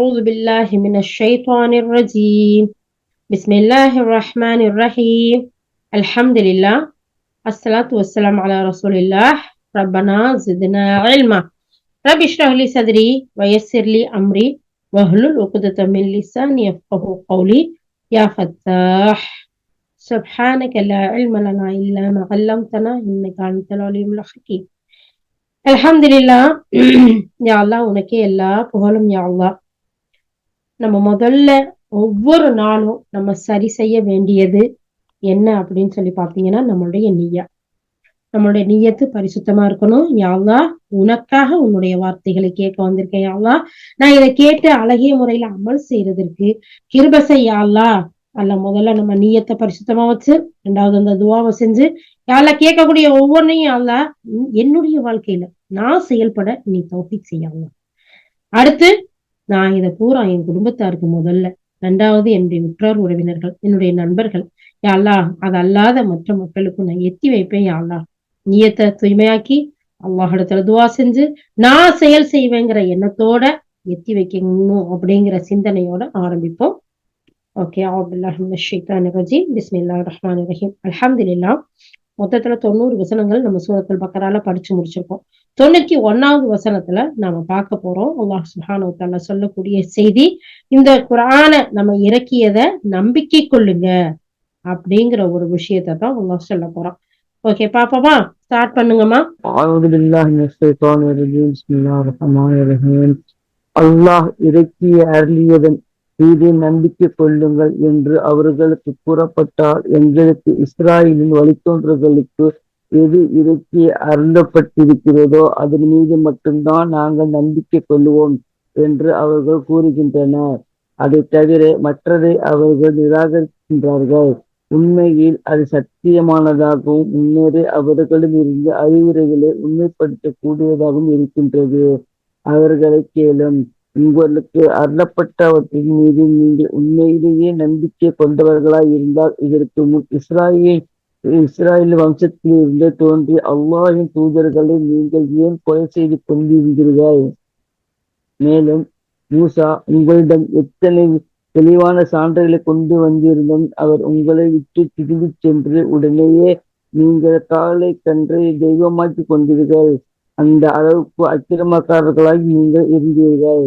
أعوذ بالله من الشيطان الرجيم بسم الله الرحمن الرحيم الحمد لله الصلاة والسلام على رسول الله ربنا زدنا علما رب اشرح لي صدري ويسر لي أمري واحلل عقدة من لساني يفقهوا قولي يا فتاح سبحانك لا علم لنا إلا ما علمتنا إنك أنت العليم الحكيم அல்ஹம்துலில்லா. யா அல்லாஹ் உனக்கே எல்லா புகழும் யா அல்லாஹ். நம்ம முதல்ல ஒவ்வொரு நாளும் நம்ம சரி செய்ய வேண்டியது என்ன அப்படின்னு சொல்லி பாத்தீங்கன்னா நம்மளுடைய நம்மளுடைய நிய்யத்து பரிசுத்தமா இருக்கணும். யா அல்லாஹ் உனக்காக உன்னுடைய வார்த்தைகளை கேட்க வந்திருக்கேன் யா அல்லாஹ். நான் இதை கேட்டு அழகிய முறையில அமல் செய்யறதற்கு கிருபை செய் யா அல்லாஹ். முதல்ல நம்ம நிய்யத்தை பரிசுத்தமா வச்சு, ரெண்டாவது அந்த துவாவை செஞ்சு யா அல்லாஹ் கேட்கக்கூடிய ஒவ்வொன்றையும் யா அல்லாஹ் என்னுடைய வாழ்க்கையில நான் செயல்பட நீ தௌஃபீக் செய்ய அல்லாஹ். அடுத்து நான் இதை பூரா என் குடும்பத்தாருக்கு முதல்ல, ரெண்டாவது என்னுடைய உற்றார் உறவினர்கள், என்னுடைய நண்பர்கள், யா அல்லாஹ் அது அல்லாத மற்ற மக்களுக்கும் நான் எத்தி வைப்பேன் யா அல்லாஹ். நியத்தை தூய்மையாக்கி அல்லாஹிடத்துல துவா செஞ்சு நான் செயல் செய்வேங்கிற எண்ணத்தோட எத்தி வைக்கணும் அப்படிங்கிற சிந்தனையோட ஆரம்பிப்போம். ஓகே, அவுதுபில்லாஹி மினஷ் ஷைத்தானிர் ரஜீம். பிஸ்மில்லாஹிர் ரஹ்மானிர் ரஹீம். அல்ஹம்துலில்லாஹ். மொத்தத்துல 90 வசனங்கள் நம்ம சூரத்துல் பக்கரால படிச்சு முடிச்சிருக்கோம். 91வது வசனத்துல நாம பார்க்க போறோம். அல்லாஹ் சுப்ஹானஹு வ தஆலா சொல்லக்கூடிய செய்தி, இந்த குர்ஆன நம்ம இறக்கியத நம்பிக்கை கொள்ளுங்க அப்படிங்கிற ஒரு விஷயத்தை தான் அல்லாஹ் சொல்ல போறான். ஓகே பாப்போமா? ஸ்டார்ட் பண்ணுங்கம்மா. அஊது பில்லாஹி மினஷ் ஷைத்தானிர் ரஜீம். பிஸ்மில்லாஹிர் ரஹ்மானிர் ரஹீம். அல்லாஹ் இறக்கிய அருளியதன் மீது நம்பிக்கை கொள்ளுங்கள் என்று அவர்களுக்கு கூறப்பட்டால், எங்களுக்கு இஸ்ராயேலின் வழித்தோன்றல்களுக்கு எது இறக்கி அருளப்பட்டிருக்கிறதோ அதன் மீது மட்டும்தான் நாங்கள் நம்பிக்கை கொள்ளுவோம் என்று அவர்கள் கூறுகின்றனர். அதை தவிர மற்றதை அவர்கள் நிராகரிக்கின்றார்கள். உண்மையில் அது சத்தியமானதாகவும் முன்னரே அவர்களிடம் இருந்து அறிவுரைகளை உண்மைப்படுத்தக்கூடியதாகவும் இருக்கின்றது. அவர்களை கேளும், உங்களுக்கு அருளப்பட்டவற்றின் மீது நீங்கள் உண்மையிலேயே நம்பிக்கை கொண்டவர்களாய் இருந்தால், இதற்கு முன் இஸ்ராயேல் வம்சத்தில் இருந்து தோன்றி அல்லாஹின் தூதர்களை நீங்கள் ஏன் கொலை செய்து கொண்டிருந்தீர்கள்? மேலும் மூசா உங்களிடம் எத்தனை தெளிவான சான்றுகளை கொண்டு வந்திருந்தும் அவர் உங்களை விட்டு திரும்பிச் சென்று உடனேயே நீங்கள் காலை கன்றை தெய்வமாக்கி கொண்டீர்கள். அந்த அளவுக்கு அக்கிரமக்காரர்களாய் நீங்கள் இருந்தீர்கள்.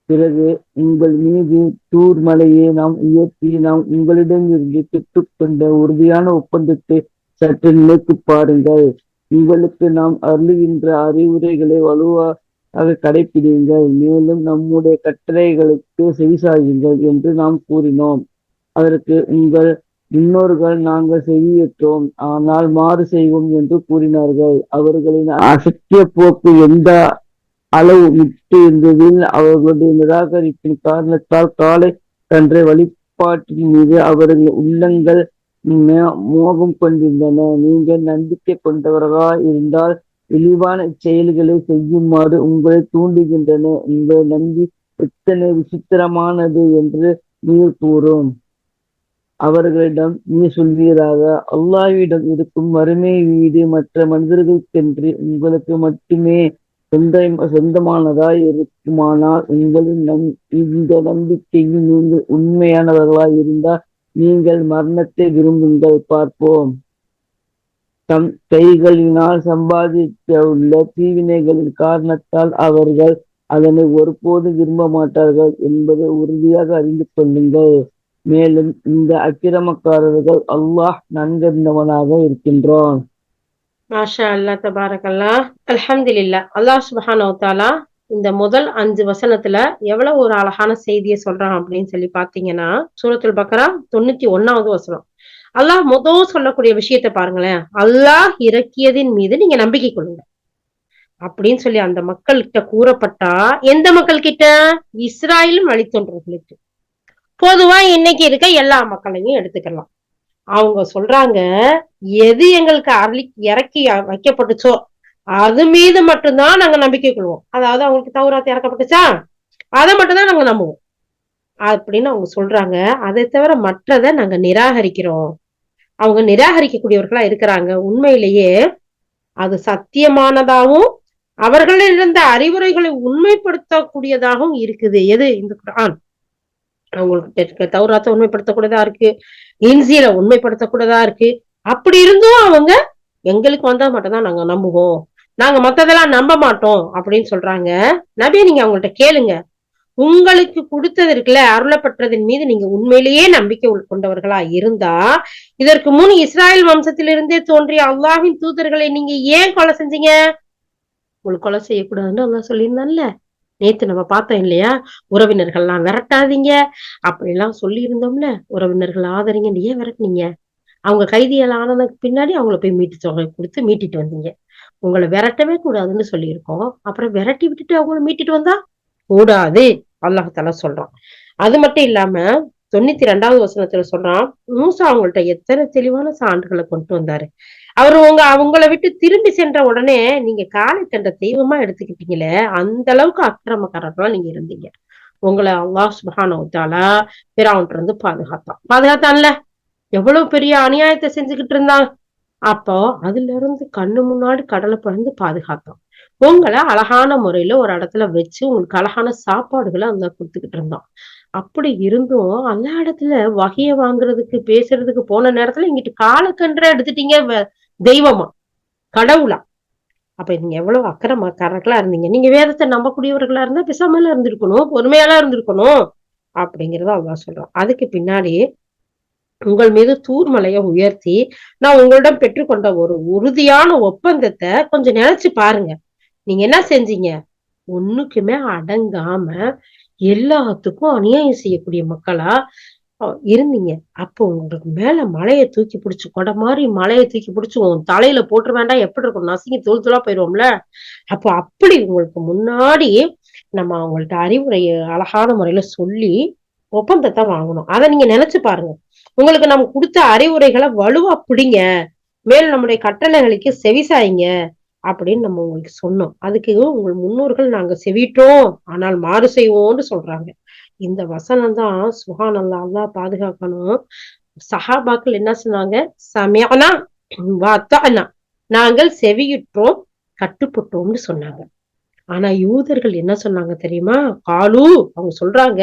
பிறகு உங்கள் மீது தூர் மலையை நாம் உயர்த்தி நாம் உங்களிடமிருந்து பெற்றுக்கொண்ட உறுதியான ஒப்பந்தத்தை சற்று நினைத்து பாருங்கள். உங்களுக்கு நாம் அருளுகின்ற அறிவுரைகளை வலுவாக கடைப்பிடிங்கள். மேலும் நம்முடைய கட்டளைகளுக்கு செவிசாயுங்கள் என்று நாம் கூறினோம். அதற்கு உங்கள் முன்னோர்கள் நாங்கள் செவியேற்றோம், ஆனால் மாறு செய்வோம் என்று கூறினார்கள். அவர்களின் அசத்திய போக்கு எந்த அளவு விட்டு இருந்ததில் அவர்களுடைய நிராகரிப்பின் காரணத்தால் காலை கன்ற வழிபாட்டின் மீது அவர்கள் உள்ளங்கள் மோகம் கொண்டிருந்தன. நீங்கள் நம்பிக்கை கொண்டவர்களாக இருந்தால் இழிவான செயல்களை செய்யுமாறு உங்களை தூண்டுகின்றன. உங்களை நம்பி எத்தனை விசித்திரமானது என்று நீர் கூறும். அவர்களிடம் நீ சொல்வீராக, அல்லாஹ்விடம் இருக்கும் வறுமை வீடு மற்ற மனிதர்களுக்கென்று உங்களுக்கு மட்டுமே சொந்தமானதாய் இருக்குமானால், உங்களின் இந்த நம்பிக்கையில் நீங்கள் உண்மையானவர்களாய் இருந்தால் நீங்கள் மரணத்தை விரும்புங்கள். பார்ப்போம். தம் கைகளினால் சம்பாதித்துள்ள தீவினைகளின் காரணத்தால் அவர்கள் அதனை ஒருபோதும் விரும்ப மாட்டார்கள் என்பதை உறுதியாக அறிந்து கொள்ளுங்கள். மேலும் இந்த அக்கிரமக்காரர்கள் அல்லாஹ் நன்கறிந்தவனாக இருக்கின்றான். மாஷா அல்லாஹ், தபாரக் அல்லாஹ், அல்ஹம்துலில்லாஹ். அல்லாஹ் சுப்ஹானஹு வ தஆலா இந்த முதல் 5 வசனத்துல எவ்வளவு ஒரு அழகான செய்தியை சொல்றான் அப்படின்னு சொல்லி பாத்தீங்கன்னா, சூரத்துல் பக்கரா 91வது வசனம். அல்லாஹ் சொல்லக்கூடிய விஷயத்த பாருங்களேன். அல்லாஹ் இறக்கியதின் மீது நீங்க நம்பிக்கை கொள்ளுங்க அப்படின்னு சொல்லி அந்த மக்கள் கிட்ட கூறப்பட்டா, எந்த மக்கள் கிட்ட? இஸ்ராயேலும் வழித்தோன்றர்களுக்கு. பொதுவா இன்னைக்கு இருக்க எல்லா மக்களையும் எடுத்துக்கலாம். அவங்க சொல்றாங்க, எது எங்களுக்கு இறக்கி வைக்கப்பட்டுச்சோ அது மீது மட்டும்தான் நாங்க நம்பிக்கை கொள்வோம். அதாவது அவங்களுக்கு தௌராத் இறக்கப்பட்டுச்சா, அதை மட்டும்தான் நாங்க நம்புவோம் அப்படின்னு அவங்க சொல்றாங்க. அதை தவிர மற்றதை நாங்க நிராகரிக்கிறோம். அவங்க நிராகரிக்கக்கூடியவர்களா இருக்கிறாங்க. உண்மையிலேயே அது சத்தியமானதாவும் அவர்களில் இருந்த அறிவுரைகளை உண்மைப்படுத்தக்கூடியதாகவும் இருக்குது. எது? இந்த குர்ஆன். அவங்களுக்கு தௌராத்தை உண்மைப்படுத்தக்கூடியதா இருக்கு, இன்ஜீலை உண்மைப்படுத்தக்கூடியதா இருக்கு. அப்படி இருந்தும் அவங்க எங்களுக்கு வந்தா மட்டும்தான் நாங்க நம்புவோம், நாங்க மத்ததெல்லாம் நம்ப மாட்டோம் அப்படின்னு சொல்றாங்க. நபி, நீங்க அவங்கள்ட்ட கேளுங்க, உங்களுக்கு கொடுத்தது இருக்குல்ல, அருளப்பட்டதின் மீது நீங்க உண்மையிலேயே நம்பிக்கை கொண்டவர்களா இருந்தா, இதற்கு முன் இஸ்ராயல் வம்சத்திலிருந்தே தோன்றிய அல்லாஹ்வின் தூதர்களை நீங்க ஏன் கொலை செஞ்சீங்க? உங்களுக்கு கொலை செய்யக்கூடாதுன்னு அல்லாஹ் சொல்லியிருந்தான்ல. நேத்து நம்ம பார்த்தோம் இல்லையா? உறவினர்கள்லாம் விரட்டாதீங்க அப்படிலாம் சொல்லி இருந்தோம்ல. உறவினர்கள் ஆதரிங்கன்னு ஏன் விரட்டுனீங்க? அவங்க கைதிகள் ஆனதுக்கு பின்னாடி அவங்கள போய் மீட்டு தொகை கொடுத்து மீட்டிட்டு வந்தீங்க. உங்களை விரட்டவே கூடாதுன்னு சொல்லியிருக்கோம். அப்புறம் விரட்டி விட்டுட்டு அவங்கள மீட்டிட்டு வந்தா கூடாது, அல்லாஹ் சொல்றான். அது மட்டும் இல்லாம 92வது வசனத்துல சொல்றான், மூசா அவங்கள்ட்ட எத்தனை தெளிவான சான்றுகளை கொண்டு வந்தாரு. அவரு அவங்கள விட்டு திரும்பி சென்ற உடனே நீங்க காலை கண்ட தெய்வமா எடுத்துக்கிட்டீங்களே, அந்த அளவுக்கு அக்கிரமக்காரர்களா நீங்க இருந்தீங்க. உங்களை அல்லாஹ் சுப்ஹானஹு வ தஆலா ஃபிரௌன்ட்ட இருந்து பாதுகாத்தான்ல. எவ்வளவு பெரிய அநியாயத்தை செஞ்சுக்கிட்டு இருந்தான். அப்போ அதுல இருந்து கண்ணு முன்னாடி கடலை பிளந்து பாதுகாத்தான். உங்களை அழகான முறையில ஒரு இடத்துல வச்சு உங்களுக்கு அழகான சாப்பாடுகளை அந்த கொடுத்துக்கிட்டு இருந்தான். அப்படி இருந்தும் எல்லா இடத்துல வகைய வாங்குறதுக்கு பேசுறதுக்கு போன நேரத்துல இங்கிட்டு காலக்கன்ற எடுத்துட்டீங்க தெய்வமா, கடவுளா. அப்ப நீங்க எவ்வளவு அக்கிரமக்காரர்களா இருந்தீங்க. நீங்க வேதத்தை நம்பக்கூடியவர்களா இருந்தா பேசாமல இருந்திருக்கணும், பொறுமையாலாம் இருந்திருக்கணும் அப்படிங்கறத அல்லாஹ் சொல்றான். அதுக்கு பின்னாடி உங்கள் மீது தூர்மலையை உயர்த்தி நான் உங்களிடம் பெற்றுக்கொண்ட ஒரு உறுதியான ஒப்பந்தத்தை கொஞ்சம் நினைச்சு பாருங்க. நீங்க என்ன செஞ்சீங்க? ஒண்ணுக்குமே அடங்காம எல்லாத்துக்கும் அநியாயம் செய்யக்கூடிய மக்களா இருந்தீங்க. அப்போ உங்களுக்கு மேல மலையை தூக்கி பிடிச்சு, கொடை மாதிரி மலையை தூக்கி பிடிச்சு உன் தலையில போட்டு வேண்டாம், எப்படி இருக்கும், நசுங்கி தூள் தூளா போயிருவோம்ல. அப்போ அப்படி உங்களுக்கு முன்னாடி நம்ம அவங்கள்ட்ட அறிவுரைய அழகான முறையில சொல்லி ஒப்பந்தத்தை வாங்கணும். அதை நீங்க நினைச்சு பாருங்க. உங்களுக்கு நம்ம கொடுத்த அறிவுரைகளை வலுவா பிடிங்க, மேல் நம்முடைய கட்டளைகளுக்கு செவிசாய்ங்க அப்படின்னு நம்ம உங்களுக்கு சொன்னோம். அதுக்கு உங்கள் முன்னோர்கள் நாங்க செவிட்டோம் ஆனால் மாறு செய்வோம்னு சொல்றாங்க. இந்த வசனம் தான் சுப்ஹானல்லாஹ், அல்லாஹ் பாதுகாக்கணும். சஹாபாக்கள் என்ன சொன்னாங்க? சமிஅனா வ அத்தஅனா, நாங்கள் செவியுற்றோம் கட்டுப்பட்டோம்னு சொன்னாங்க. ஆனா யூதர்கள் என்ன சொன்னாங்க தெரியுமா? காலு, அவங்க சொல்றாங்க,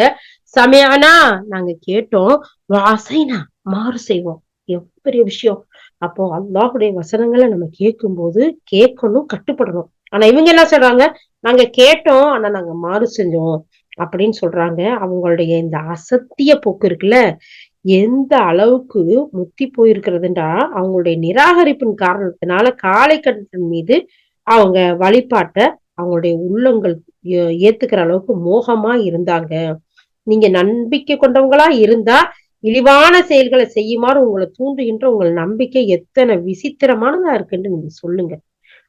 சமிஅனா நாங்க கேட்டோம், வாசைனா மாறு செய்வோம். எவ்வளவு பெரிய விஷயம். அப்போ அல்லாஹுடைய வசனங்களை நம்ம கேட்கும் போது கேட்கணும், கட்டுப்படணும். ஆனா இவங்க என்ன சொல்றாங்க? நாங்க கேட்டோம் ஆனா நாங்க மாறு செஞ்சோம் அப்படின்னு சொல்றாங்க. அவங்களுடைய இந்த அசத்திய போக்கு இருக்குல்ல, எந்த அளவுக்கு முத்தி போயிருக்கிறதுன்றா, அவங்களுடைய நிராகரிப்பின் காரணத்தினால காளை கடவுள் மீது அவங்க வழிபாட்ட அவங்களுடைய உள்ளங்கள் ஏத்துக்கிற அளவுக்கு மோகமா இருந்தாங்க. நீங்க நம்பிக்கை கொண்டவங்களா இருந்தா இழிவான செயல்களை செய்யுமாறு உங்களை தூண்டுகின்ற உங்கள் நம்பிக்கை எத்தனை விசித்திரமானதா இருக்குன்னு நீங்க சொல்லுங்க.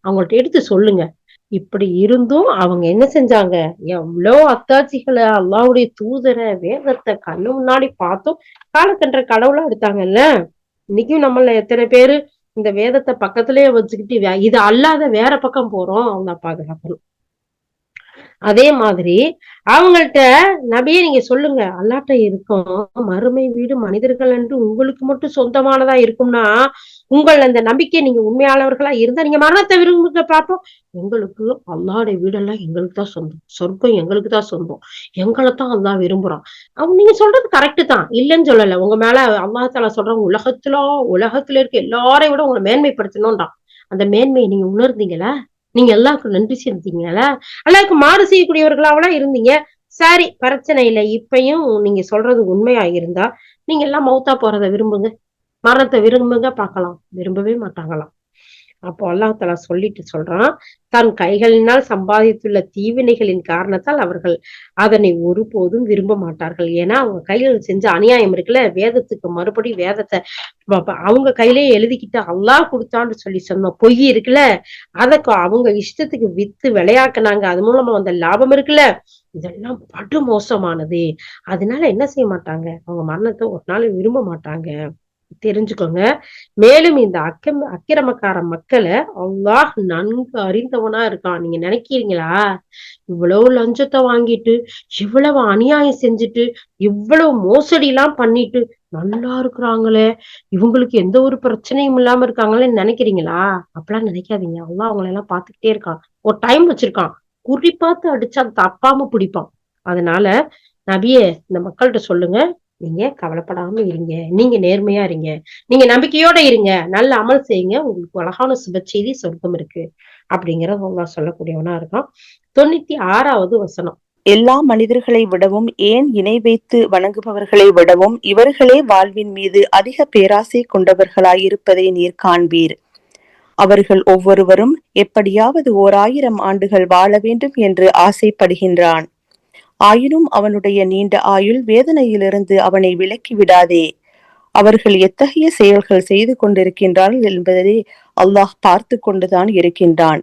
அவங்கள்ட்ட எடுத்து சொல்லுங்க. இப்படி இருந்தும் அவங்க என்ன செஞ்சாங்க? எவ்வளவு அத்தாட்சிகளை, அல்லாஹ்வுடைய தூதரை, வேதத்தை கண்ணு முன்னாடி பார்த்தும் காலக்கன்ற கடவுளா எடுத்தாங்கல்ல. இன்னைக்கும் நம்மள எத்தனை பேரு இந்த வேதத்தை பக்கத்திலேயே வச்சுக்கிட்டு இது அல்லாத வேற பக்கம் போறோம். அவங்க பாதுகாக்கணும். அதே மாதிரி அவங்கள்ட்ட நபியே நீங்க சொல்லுங்க, அல்லாட்ட இருக்கும் மறுமை வீடு மனிதர்கள் என்று உங்களுக்கு மட்டும் சொந்தமானதா இருக்கும்னா, உங்கள் அந்த நம்பிக்கை நீங்க உண்மையாளர்களா இருந்தா நீங்க மரணத்தை விரும்புங்க பார்ப்போம். எங்களுக்கு அல்லாஹ்வுடைய வீடெல்லாம் எங்களுக்கு தான் சொந்தம், சொர்க்கம் எங்களுக்கு தான் சொந்தம், எங்களைத்தான் அல்லாஹ் விரும்புறான். அவங்க நீங்க சொல்றது கரெக்ட் தான், இல்லைன்னு சொல்லல. உங்க மேல அல்லாஹ் தஆலா சொல்றாங்க, உலகத்துல இருக்க எல்லாரையும் விட உங்களை மேன்மைப்படுத்தணும்ன்றான். அந்த மேன்மையை நீங்க உணர்ந்தீங்களா? நீங்க எல்லாருக்கும் நன்றி செலுத்தீங்களா? அல்லாஹ்வுக்கு மாறு செய்யக்கூடியவர்களாவெல்லாம் இருந்தீங்க. சரி, பிரச்சனை இல்லை. இப்பயும் நீங்க சொல்றது உண்மையா இருந்தா நீங்க எல்லாம் மௌத்தா போறதை விரும்புங்க, மரணத்தை விரும்புங்க பார்க்கலாம். விரும்பவே மாட்டாங்களாம். அப்போ அல்லாஹ் தஆலா சொல்லிட்டு சொல்றான், தன் கைகளினால் சம்பாதித்துள்ள தீவினைகளின் காரணத்தால் அவர்கள் அதனை ஒருபோதும் விரும்ப மாட்டார்கள். ஏன்னா அவங்க கையில் செஞ்ச அநியாயம் இருக்குல்ல, வேதத்துக்கு மறுபடி வேதத்தை அவங்க கையிலேயே எழுதிக்கிட்டு அல்லாஹ் கொடுத்தான்னு சொல்லி சொன்ன பொய் இருக்குல்ல, அதற்கு அவங்க இஷ்டத்துக்கு வித்து விளையாக்குனாங்க. அது மூலமா வந்த லாபம் இருக்குல்ல, இதெல்லாம் படு மோசமானது. அதனால என்ன செய்ய மாட்டாங்க? அவங்க மரணத்தை ஒரு நாள் விரும்ப மாட்டாங்க. தெரிஞ்சுக்கோங்க. மேலும் இந்த அக்கிரமக்கார மக்களை அல்லாஹ் நன்கு அறிந்தவனா இருக்கான். நீங்க நினைக்கிறீங்களா? இவ்வளவு லஞ்சத்தை வாங்கிட்டு, இவ்வளவு அநியாயம் செஞ்சுட்டு, இவ்வளவு மோசடி எல்லாம் பண்ணிட்டு நல்லா இருக்கிறாங்களே, இவங்களுக்கு எந்த ஒரு பிரச்சனையும் இல்லாம இருக்காங்களேன்னு நினைக்கிறீங்களா? அப்பெல்லாம் நினைக்காதீங்க. அல்லாஹ் அவங்களை எல்லாம் பாத்துக்கிட்டே இருக்கான். ஒரு டைம் வச்சிருக்கான். குறி பார்த்து அடிச்சா தப்பாம பிடிப்பான். அதனால நபியே இந்த மக்கள்கிட்ட சொல்லுங்க, நீங்க கவலைப்படாம இருங்க, நீங்க நேர்மையா இருங்க, நீங்க நம்பிக்கையோட இருங்க, நல்ல அமல் செய்யுங்க, உங்களுக்கு அழகான சுப செய்தி சொர்க்கம் இருக்கு அப்படிங்கிற அல்லாஹ் சொல்லக்கூடியவனா இருக்கான். 96வது வசனம். எல்லா மனிதர்களை விடவும் ஏன் இணை வைத்து வணங்குபவர்களை விடவும் இவர்களே வாழ்வின் மீது அதிக பேராசை கொண்டவர்களாயிருப்பதை நீர் காண்பீர். அவர்கள் ஒவ்வொருவரும் எப்படியாவது 1000 ஆண்டுகள் வாழ வேண்டும் என்று ஆசைப்படுகின்றான். ஆயினும் அவனுடைய நீண்ட ஆயுள் வேதனையிலிருந்து அவனை விலக்கி விடாதே. அவர்கள் எத்தகைய செயல்கள் செய்து கொண்டிருக்கின்றார்கள் என்பதை அல்லாஹ் பார்த்து கொண்டுதான் இருக்கின்றான்.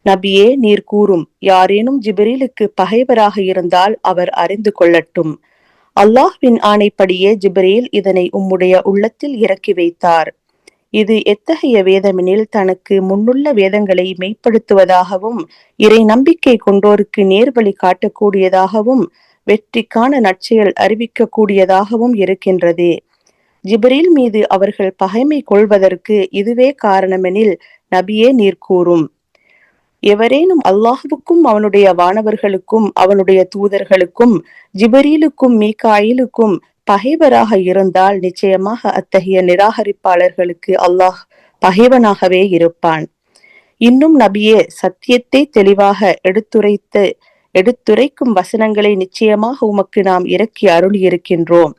நபியே, நீர் கூறும், யாரேனும் ஜிப்ரீலுக்கு பகைவராக இருந்தால் அவர் அறிந்து கொள்ளட்டும். அல்லாஹ்வின் ஆணைப்படியே ஜிப்ரீல் இதனை உம்முடைய உள்ளத்தில் இறக்கி வைத்தார். இது எத்தகைய வேதமெனில் தனக்கு முன்னுள்ள வேதங்களை மெய்ப்படுத்துவதாகவும் இறை நம்பிக்கை கொண்டோருக்கு நேர்வழி காட்டக்கூடியதாகவும் வெற்றிக்கான நற்செயல் அறிவிக்கக்கூடியதாகவும் இருக்கின்றது. ஜிப்ரீல் மீது அவர்கள் பகைமை கொள்வதற்கு இதுவே காரணமெனில் நபியே, நீர் கூறும், எவரேனும் அல்லாஹுவுக்கும் அவனுடைய வானவர்களுக்கும் அவனுடைய தூதர்களுக்கும் ஜிப்ரீலுக்கும் மீகாயிலுக்கும் பகைவராக இருந்தால் நிச்சயமாக அத்தகைய நிராகரிப்பாளர்களுக்கு அல்லாஹ் பகைவனாகவே இருப்பான். இன்னும் நபியே, சத்தியத்தை தெளிவாக எடுத்துரைக்கும் வசனங்களை நிச்சயமாக உமக்கு நாம் இறக்கி அருளி இருக்கின்றோம்.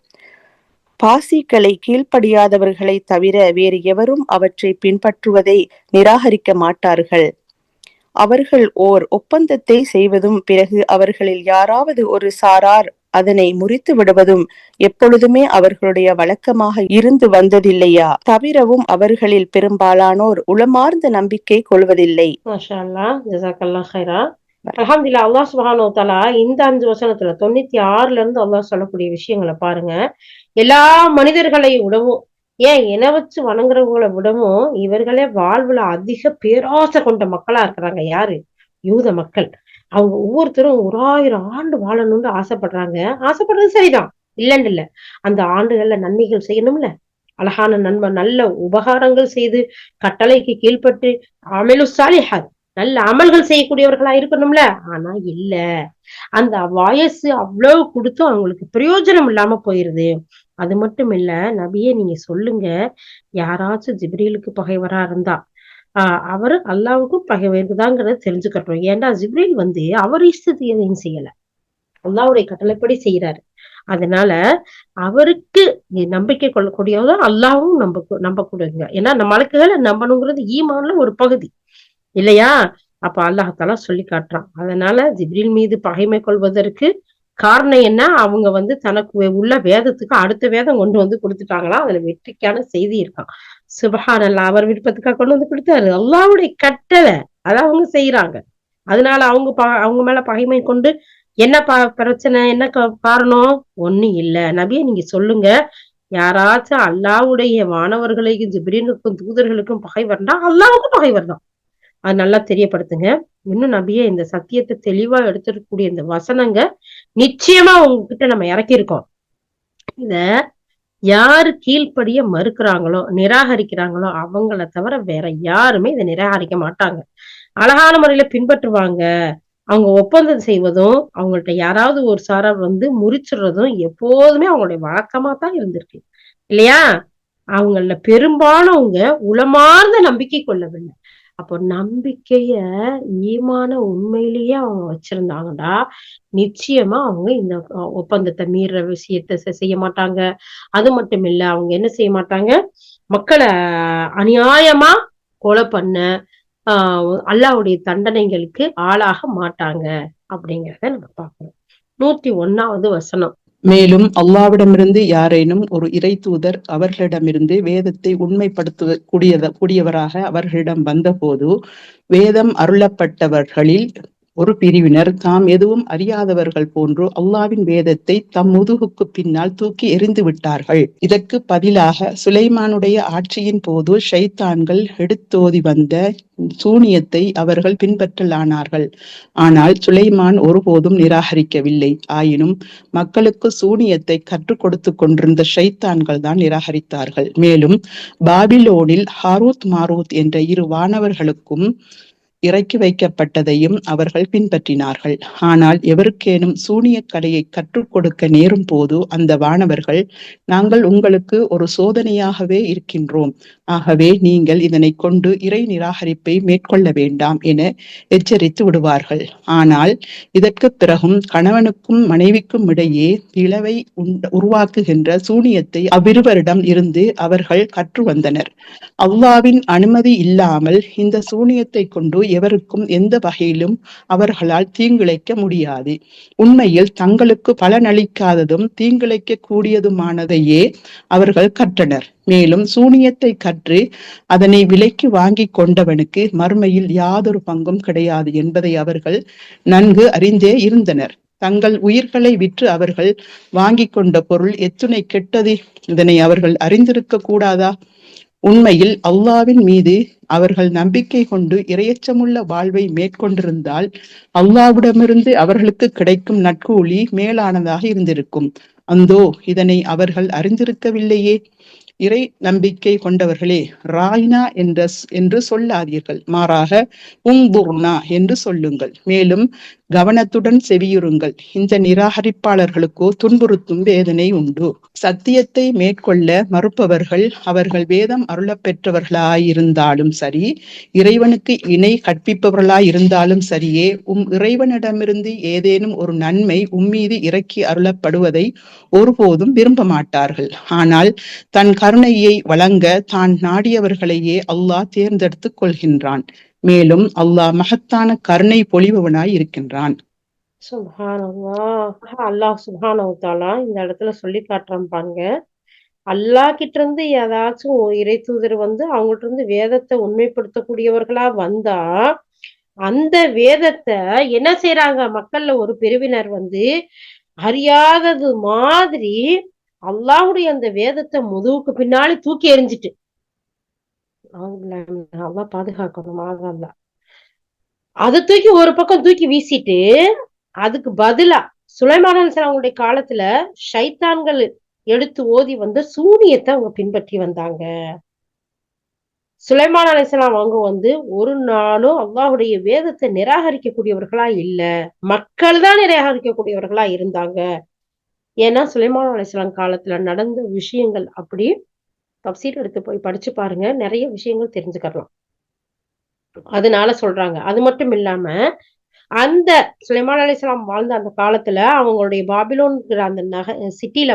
பாசிகளை கீழ்ப்படியாதவர்களை தவிர வேறு எவரும் அவற்றை பின்பற்றுவதை நிராகரிக்க மாட்டார்கள். அவர்கள் ஓர் ஒப்பந்தத்தை செய்வதும் பிறகு அவர்களில் யாராவது ஒரு சாரார் அதனை முறித்து விடுவதும் எப்பொழுதுமே அவர்களுடைய வழக்கமாக இருந்து வந்ததில்லையா? தவிரவும் அவர்களில் பெரும்பாலானோர் உளமார்ந்த நம்பிக்கை கொள்வதில்லை. அல்ஹம்துலில்லாஹ். அல்லாஹ் சுப்ஹானஹு வ தஆலா இந்த 5 வசனத்துல 96ல இருந்து அல்லாஹ் சொல்லக்கூடிய விஷயங்களை பாருங்க. எல்லா மனிதர்களை விடவும், ஏன் என வச்சு வணங்குறவங்களை விடவும் இவர்களே வாழ்வுல அதிக பேராசை கொண்ட மக்களா இருக்கிறாங்க. யாரு? யூத மக்கள். அவங்க ஒவ்வொருத்தரும் 1000 ஆண்டு வாழணும்னு ஆசைப்படுறாங்க. ஆசைப்படுறது சரிதான், இல்லன்னு இல்ல. அந்த ஆண்டுகள்ல நன்மைகள் செய்யணும்ல, அழகான நல்ல உபகாரங்கள் செய்து கட்டளைக்கு கீழ்பட்டு அமலு சாலிஹாத் நல்ல அமல்கள் செய்யக்கூடியவர்களா இருக்கணும்ல. ஆனா இல்ல, அந்த வயசு அவ்வளவு கொடுத்தும் அவங்களுக்கு பிரயோஜனம் இல்லாம போயிருது. அது மட்டும் இல்ல, நபியே நீங்க சொல்லுங்க, யாராச்சும் ஜிப்ரீலுக்கு பகைவரா இருந்தா அவரு அல்லாவுக்கும் பகைவர்தாங்கிறத தெரிஞ்சுக்கட்டும். ஏன்டா ஜிப்ரீல் அவர் இஷ்டத்துக்கு எதையும் செய்யல, அல்லாவுடைய கட்டளைப்படி செய்யறாரு. அதனால அவருக்கு நம்பிக்கை கொள்ளக்கூடியவங்க அல்லாவும் நம்பக்கூடியவங்க. ஏன்னா நம்ம மலக்குகளை நம்பணுங்கிறது ஈமான்ல ஒரு பகுதி இல்லையா? அப்ப அல்லாஹாலா சொல்லி காட்டுறான். அதனால ஜிப்ரீல் மீது பகைமை கொள்வதற்கு காரணம் என்ன? அவங்க தனக்கு உள்ள வேதத்துக்கு அடுத்த வேதம் கொண்டு கொடுத்துட்டாங்களாம். அதுல வெற்றிக்கான செய்தி இருக்கான். சுபஹானல்லாஹ், அவர் விருப்பத்துக்காக கொண்டு கொடுத்தாரு. அல்லாஹ்வுடைய கட்டளை அதை அவங்க செய்யறாங்க. அதனால அவங்க மேல பகைமை கொண்டு என்ன பிரச்சனை, என்ன காரணம்? ஒண்ணும் இல்ல. நபியே நீங்க சொல்லுங்க, யாராச்சும் அல்லாஹ்வுடைய வானவர்களுக்கும் ஜிப்ரீலுக்கும் தூதர்களுக்கும் பகைவர்னா அல்லாஹ்வுக்கும் பகைவர் தான். அது நல்லா தெரியப்படுத்துங்க. இன்னும் நபியே, இந்த சத்தியத்தை தெளிவா எடுத்துக்கூடிய இந்த வசனங்க நிச்சயமா உங்ககிட்ட நம்ம இறக்கியிருக்கோம். இத யாரு கீழ்ப்படிய மறுக்கிறாங்களோ நிராகரிக்கிறாங்களோ அவங்கள தவிர வேற யாருமே இதை நிராகரிக்க மாட்டாங்க. அழகான முறையில பின்பற்றுவாங்க. அவங்க ஒப்பந்தம் செய்வதும் அவங்கள்ட்ட யாராவது ஒரு சாரார் முறிச்சுடுறதும் எப்போதுமே அவங்களுடைய வழக்கமா தான் இருந்திருக்கு இல்லையா? அவங்கள பெரும்பாலும் உளமார்ந்த நம்பிக்கை கொள்ளவில்லை. அப்போ நம்பிக்கைய ஈமான உண்மையிலேயே அவங்க வச்சிருந்தாங்கடா நிச்சயமா அவங்க இந்த ஒப்பந்தத்தை மீற விஷயத்த செய்ய மாட்டாங்க. அது மட்டும் இல்ல, அவங்க என்ன செய்ய மாட்டாங்க, மக்களை அநியாயமா கொலை பண்ண அல்லாஹ்வுடைய தண்டனைகளுக்கு ஆளாக மாட்டாங்க அப்படிங்கிறத நம்ம பார்க்கணும். 101வது வசனம். மேலும் அல்லாஹ்விடமிருந்து யாரேனும் ஒரு இறை தூதர் அவர்களிடமிருந்து வேதத்தை கூடியவராக அவர்களிடம் வந்தபோது வேதம் அருளப்பட்டவர்களில் ஒரு பிரிவினர் தாம் எதுவும் அறியாதவர்கள் போன்று அல்லாஹ்வின் வேதத்தை தம் முதுகுக்கு பின்னால் தூக்கி எறிந்து விட்டார்கள். இதற்கு பதிலாக சுலைமானுடைய ஆட்சியின் போது ஷைத்தான்கள் எடுத்தோதி வந்த சூனியத்தை அவர்கள் பின்பற்றலானார்கள். ஆனால் சுலைமான் ஒருபோதும் நிராகரிக்கவில்லை. ஆயினும் மக்களுக்கு சூனியத்தை கற்றுக் கொடுத்து கொண்டிருந்த ஷைத்தான்கள் தான் நிராகரித்தார்கள். மேலும் பாபிலோனில் ஹாரூத் மாரூத் என்ற 2 வானவர்களுக்கும் இறக்கி வைக்கப்பட்டதையும் அவர்கள் பின்பற்றினார்கள். ஆனால் எவருக்கேனும் சூனியக் கலையை கற்றுக் கொடுக்க நேரும் போது அந்த வானவர்கள், நாங்கள் உங்களுக்கு ஒரு சோதனையாகவே இருக்கின்றோம், ஆகவே நீங்கள் இதனை கொண்டு இறை நிராகரிப்பை மேற்கொள்ள வேண்டாம் என எச்சரித்து விடுவார்கள். ஆனால் இதற்கு பிறகும் கணவனுக்கும் மனைவிக்கும் இடையே பிளவை உருவாக்குகின்ற சூனியத்தை அவ்விருவரிடம் இருந்து அவர்கள் கற்று வந்தனர். அல்லாவின் அனுமதி இல்லாமல் இந்த சூனியத்தை கொண்டு எவருக்கும் எந்த வகையிலும் அவர்களால் தீங்கிழைக்க முடியாது. உண்மையில் தங்களுக்கு பலனளிக்காததும் தீங்கிழைக்க கூடியதுமானதையே அவர்கள் கற்றனர். மேலும் சூனியத்தை கற்று அதனை விலைக்கு வாங்கி கொண்டவனுக்கு மறுமையில் யாதொரு பங்கும் கிடையாது என்பதை அவர்கள் நன்கு அறிந்தே இருந்தனர். தங்கள் உயிர்களை விற்று அவர்கள் வாங்கி கொண்ட பொருள் எத்துணை கெட்டது, இதனை அவர்கள் அறிந்திருக்க கூடாதா? உண்மையில் அல்லாவின் மீது அவர்கள் நம்பிக்கை கொண்டு இரையச்சமுள்ள வாழ்வை மேற்கொண்டிருந்தால் அல்லாவிடமிருந்து அவர்களுக்கு கிடைக்கும் நற்கூலி மேலானதாக இருந்திருக்கும். அந்தோ இதனை அவர்கள் அறிந்திருக்கவில்லையே. இறை நம்பிக்கை கொண்டவர்களே, ராய்னா என்று சொல்லாதீர்கள், மாறாக உங்குர்னா என்று சொல்லுங்கள். மேலும் கவனத்துடன் செவியுறுங்கள். இந்த நிராகரிப்பாளர்களுக்கோ துன்புறுத்தும் வேதனை உண்டு. சத்தியத்தை மேற்கொள்ள மறுப்பவர்கள் அவர்கள் வேதம் அருளப் பெற்றவர்களாயிருந்தாலும் சரி, இறைவனுக்கு இணை கற்பிப்பவர்களாயிருந்தாலும் சரியே, இறைவனிடமிருந்து ஏதேனும் ஒரு நன்மை உம்மீது இறக்கி அருளப்படுவதை ஒருபோதும் விரும்ப மாட்டார்கள். ஆனால் தன் கருணையை வழங்க தான் நாடியவர்களையே அல்லாஹ் தேர்ந்தெடுத்துக் கொள்கின்றான். மேலும் அல்லாஹ் மகத்தான கருணை பொழிபவனாய் இருக்கின்றான். அல்லாஹ் சுப்ஹானஹு தஆலா இந்த இடத்துல சொல்லி காட்டுறான் பாருங்க. அல்லாஹ் கிட்ட இருந்து ஏதாச்சும் இறை தூதர் அவங்கள்ட்ட இருந்து வேதத்தை உண்மைப்படுத்தக்கூடியவர்களா வந்தா அந்த வேதத்தை என்ன செய்யறாங்க, மக்கள்ல ஒரு பிரிவினர் அறியாதது மாதிரி அல்லாஹ்வுடைய அந்த வேதத்தை முதுகுக்கு பின்னாடி தூக்கி எறிஞ்சிட்டு, அல்லாஹ் பாதுகாக்கணும், அல்லாஹ் அதை தூக்கி ஒரு பக்கம் தூக்கி வீசிட்டு அதுக்கு பதிலா சுலைமான் அலைஹிஸ்ஸலாம் அவங்களுடைய காலத்துல ஷைத்தான்கள் எடுத்து ஓதி சூனியத்தை அவங்க பின்பற்றி வந்தாங்க. சுலைமான் அலைஹிஸ்ஸலாம் அவங்க ஒரு நாளும் அல்லாஹ்வுடைய வேதத்தை நிராகரிக்கக்கூடியவர்களா இல்ல, மக்கள் தான் நிராகரிக்கக்கூடியவர்களா இருந்தாங்க. ஏன்னா சுலைமான் அலைஹிஸ்ஸலாம் காலத்துல நடந்த விஷயங்கள் அப்படி. தப்சீர் எடுத்து போய் படிச்சு பாருங்க, நிறைய விஷயங்கள் தெரிஞ்சுக்கலாம். அதனால சொல்றாங்க. அது மட்டும் இல்லாம அந்த சுலைமான் அலைஹிஸ்ஸலாம் வாழ்ந்த அந்த காலத்துல அவங்களுடைய பாபிலோன்ங்கிற அந்த சிட்டில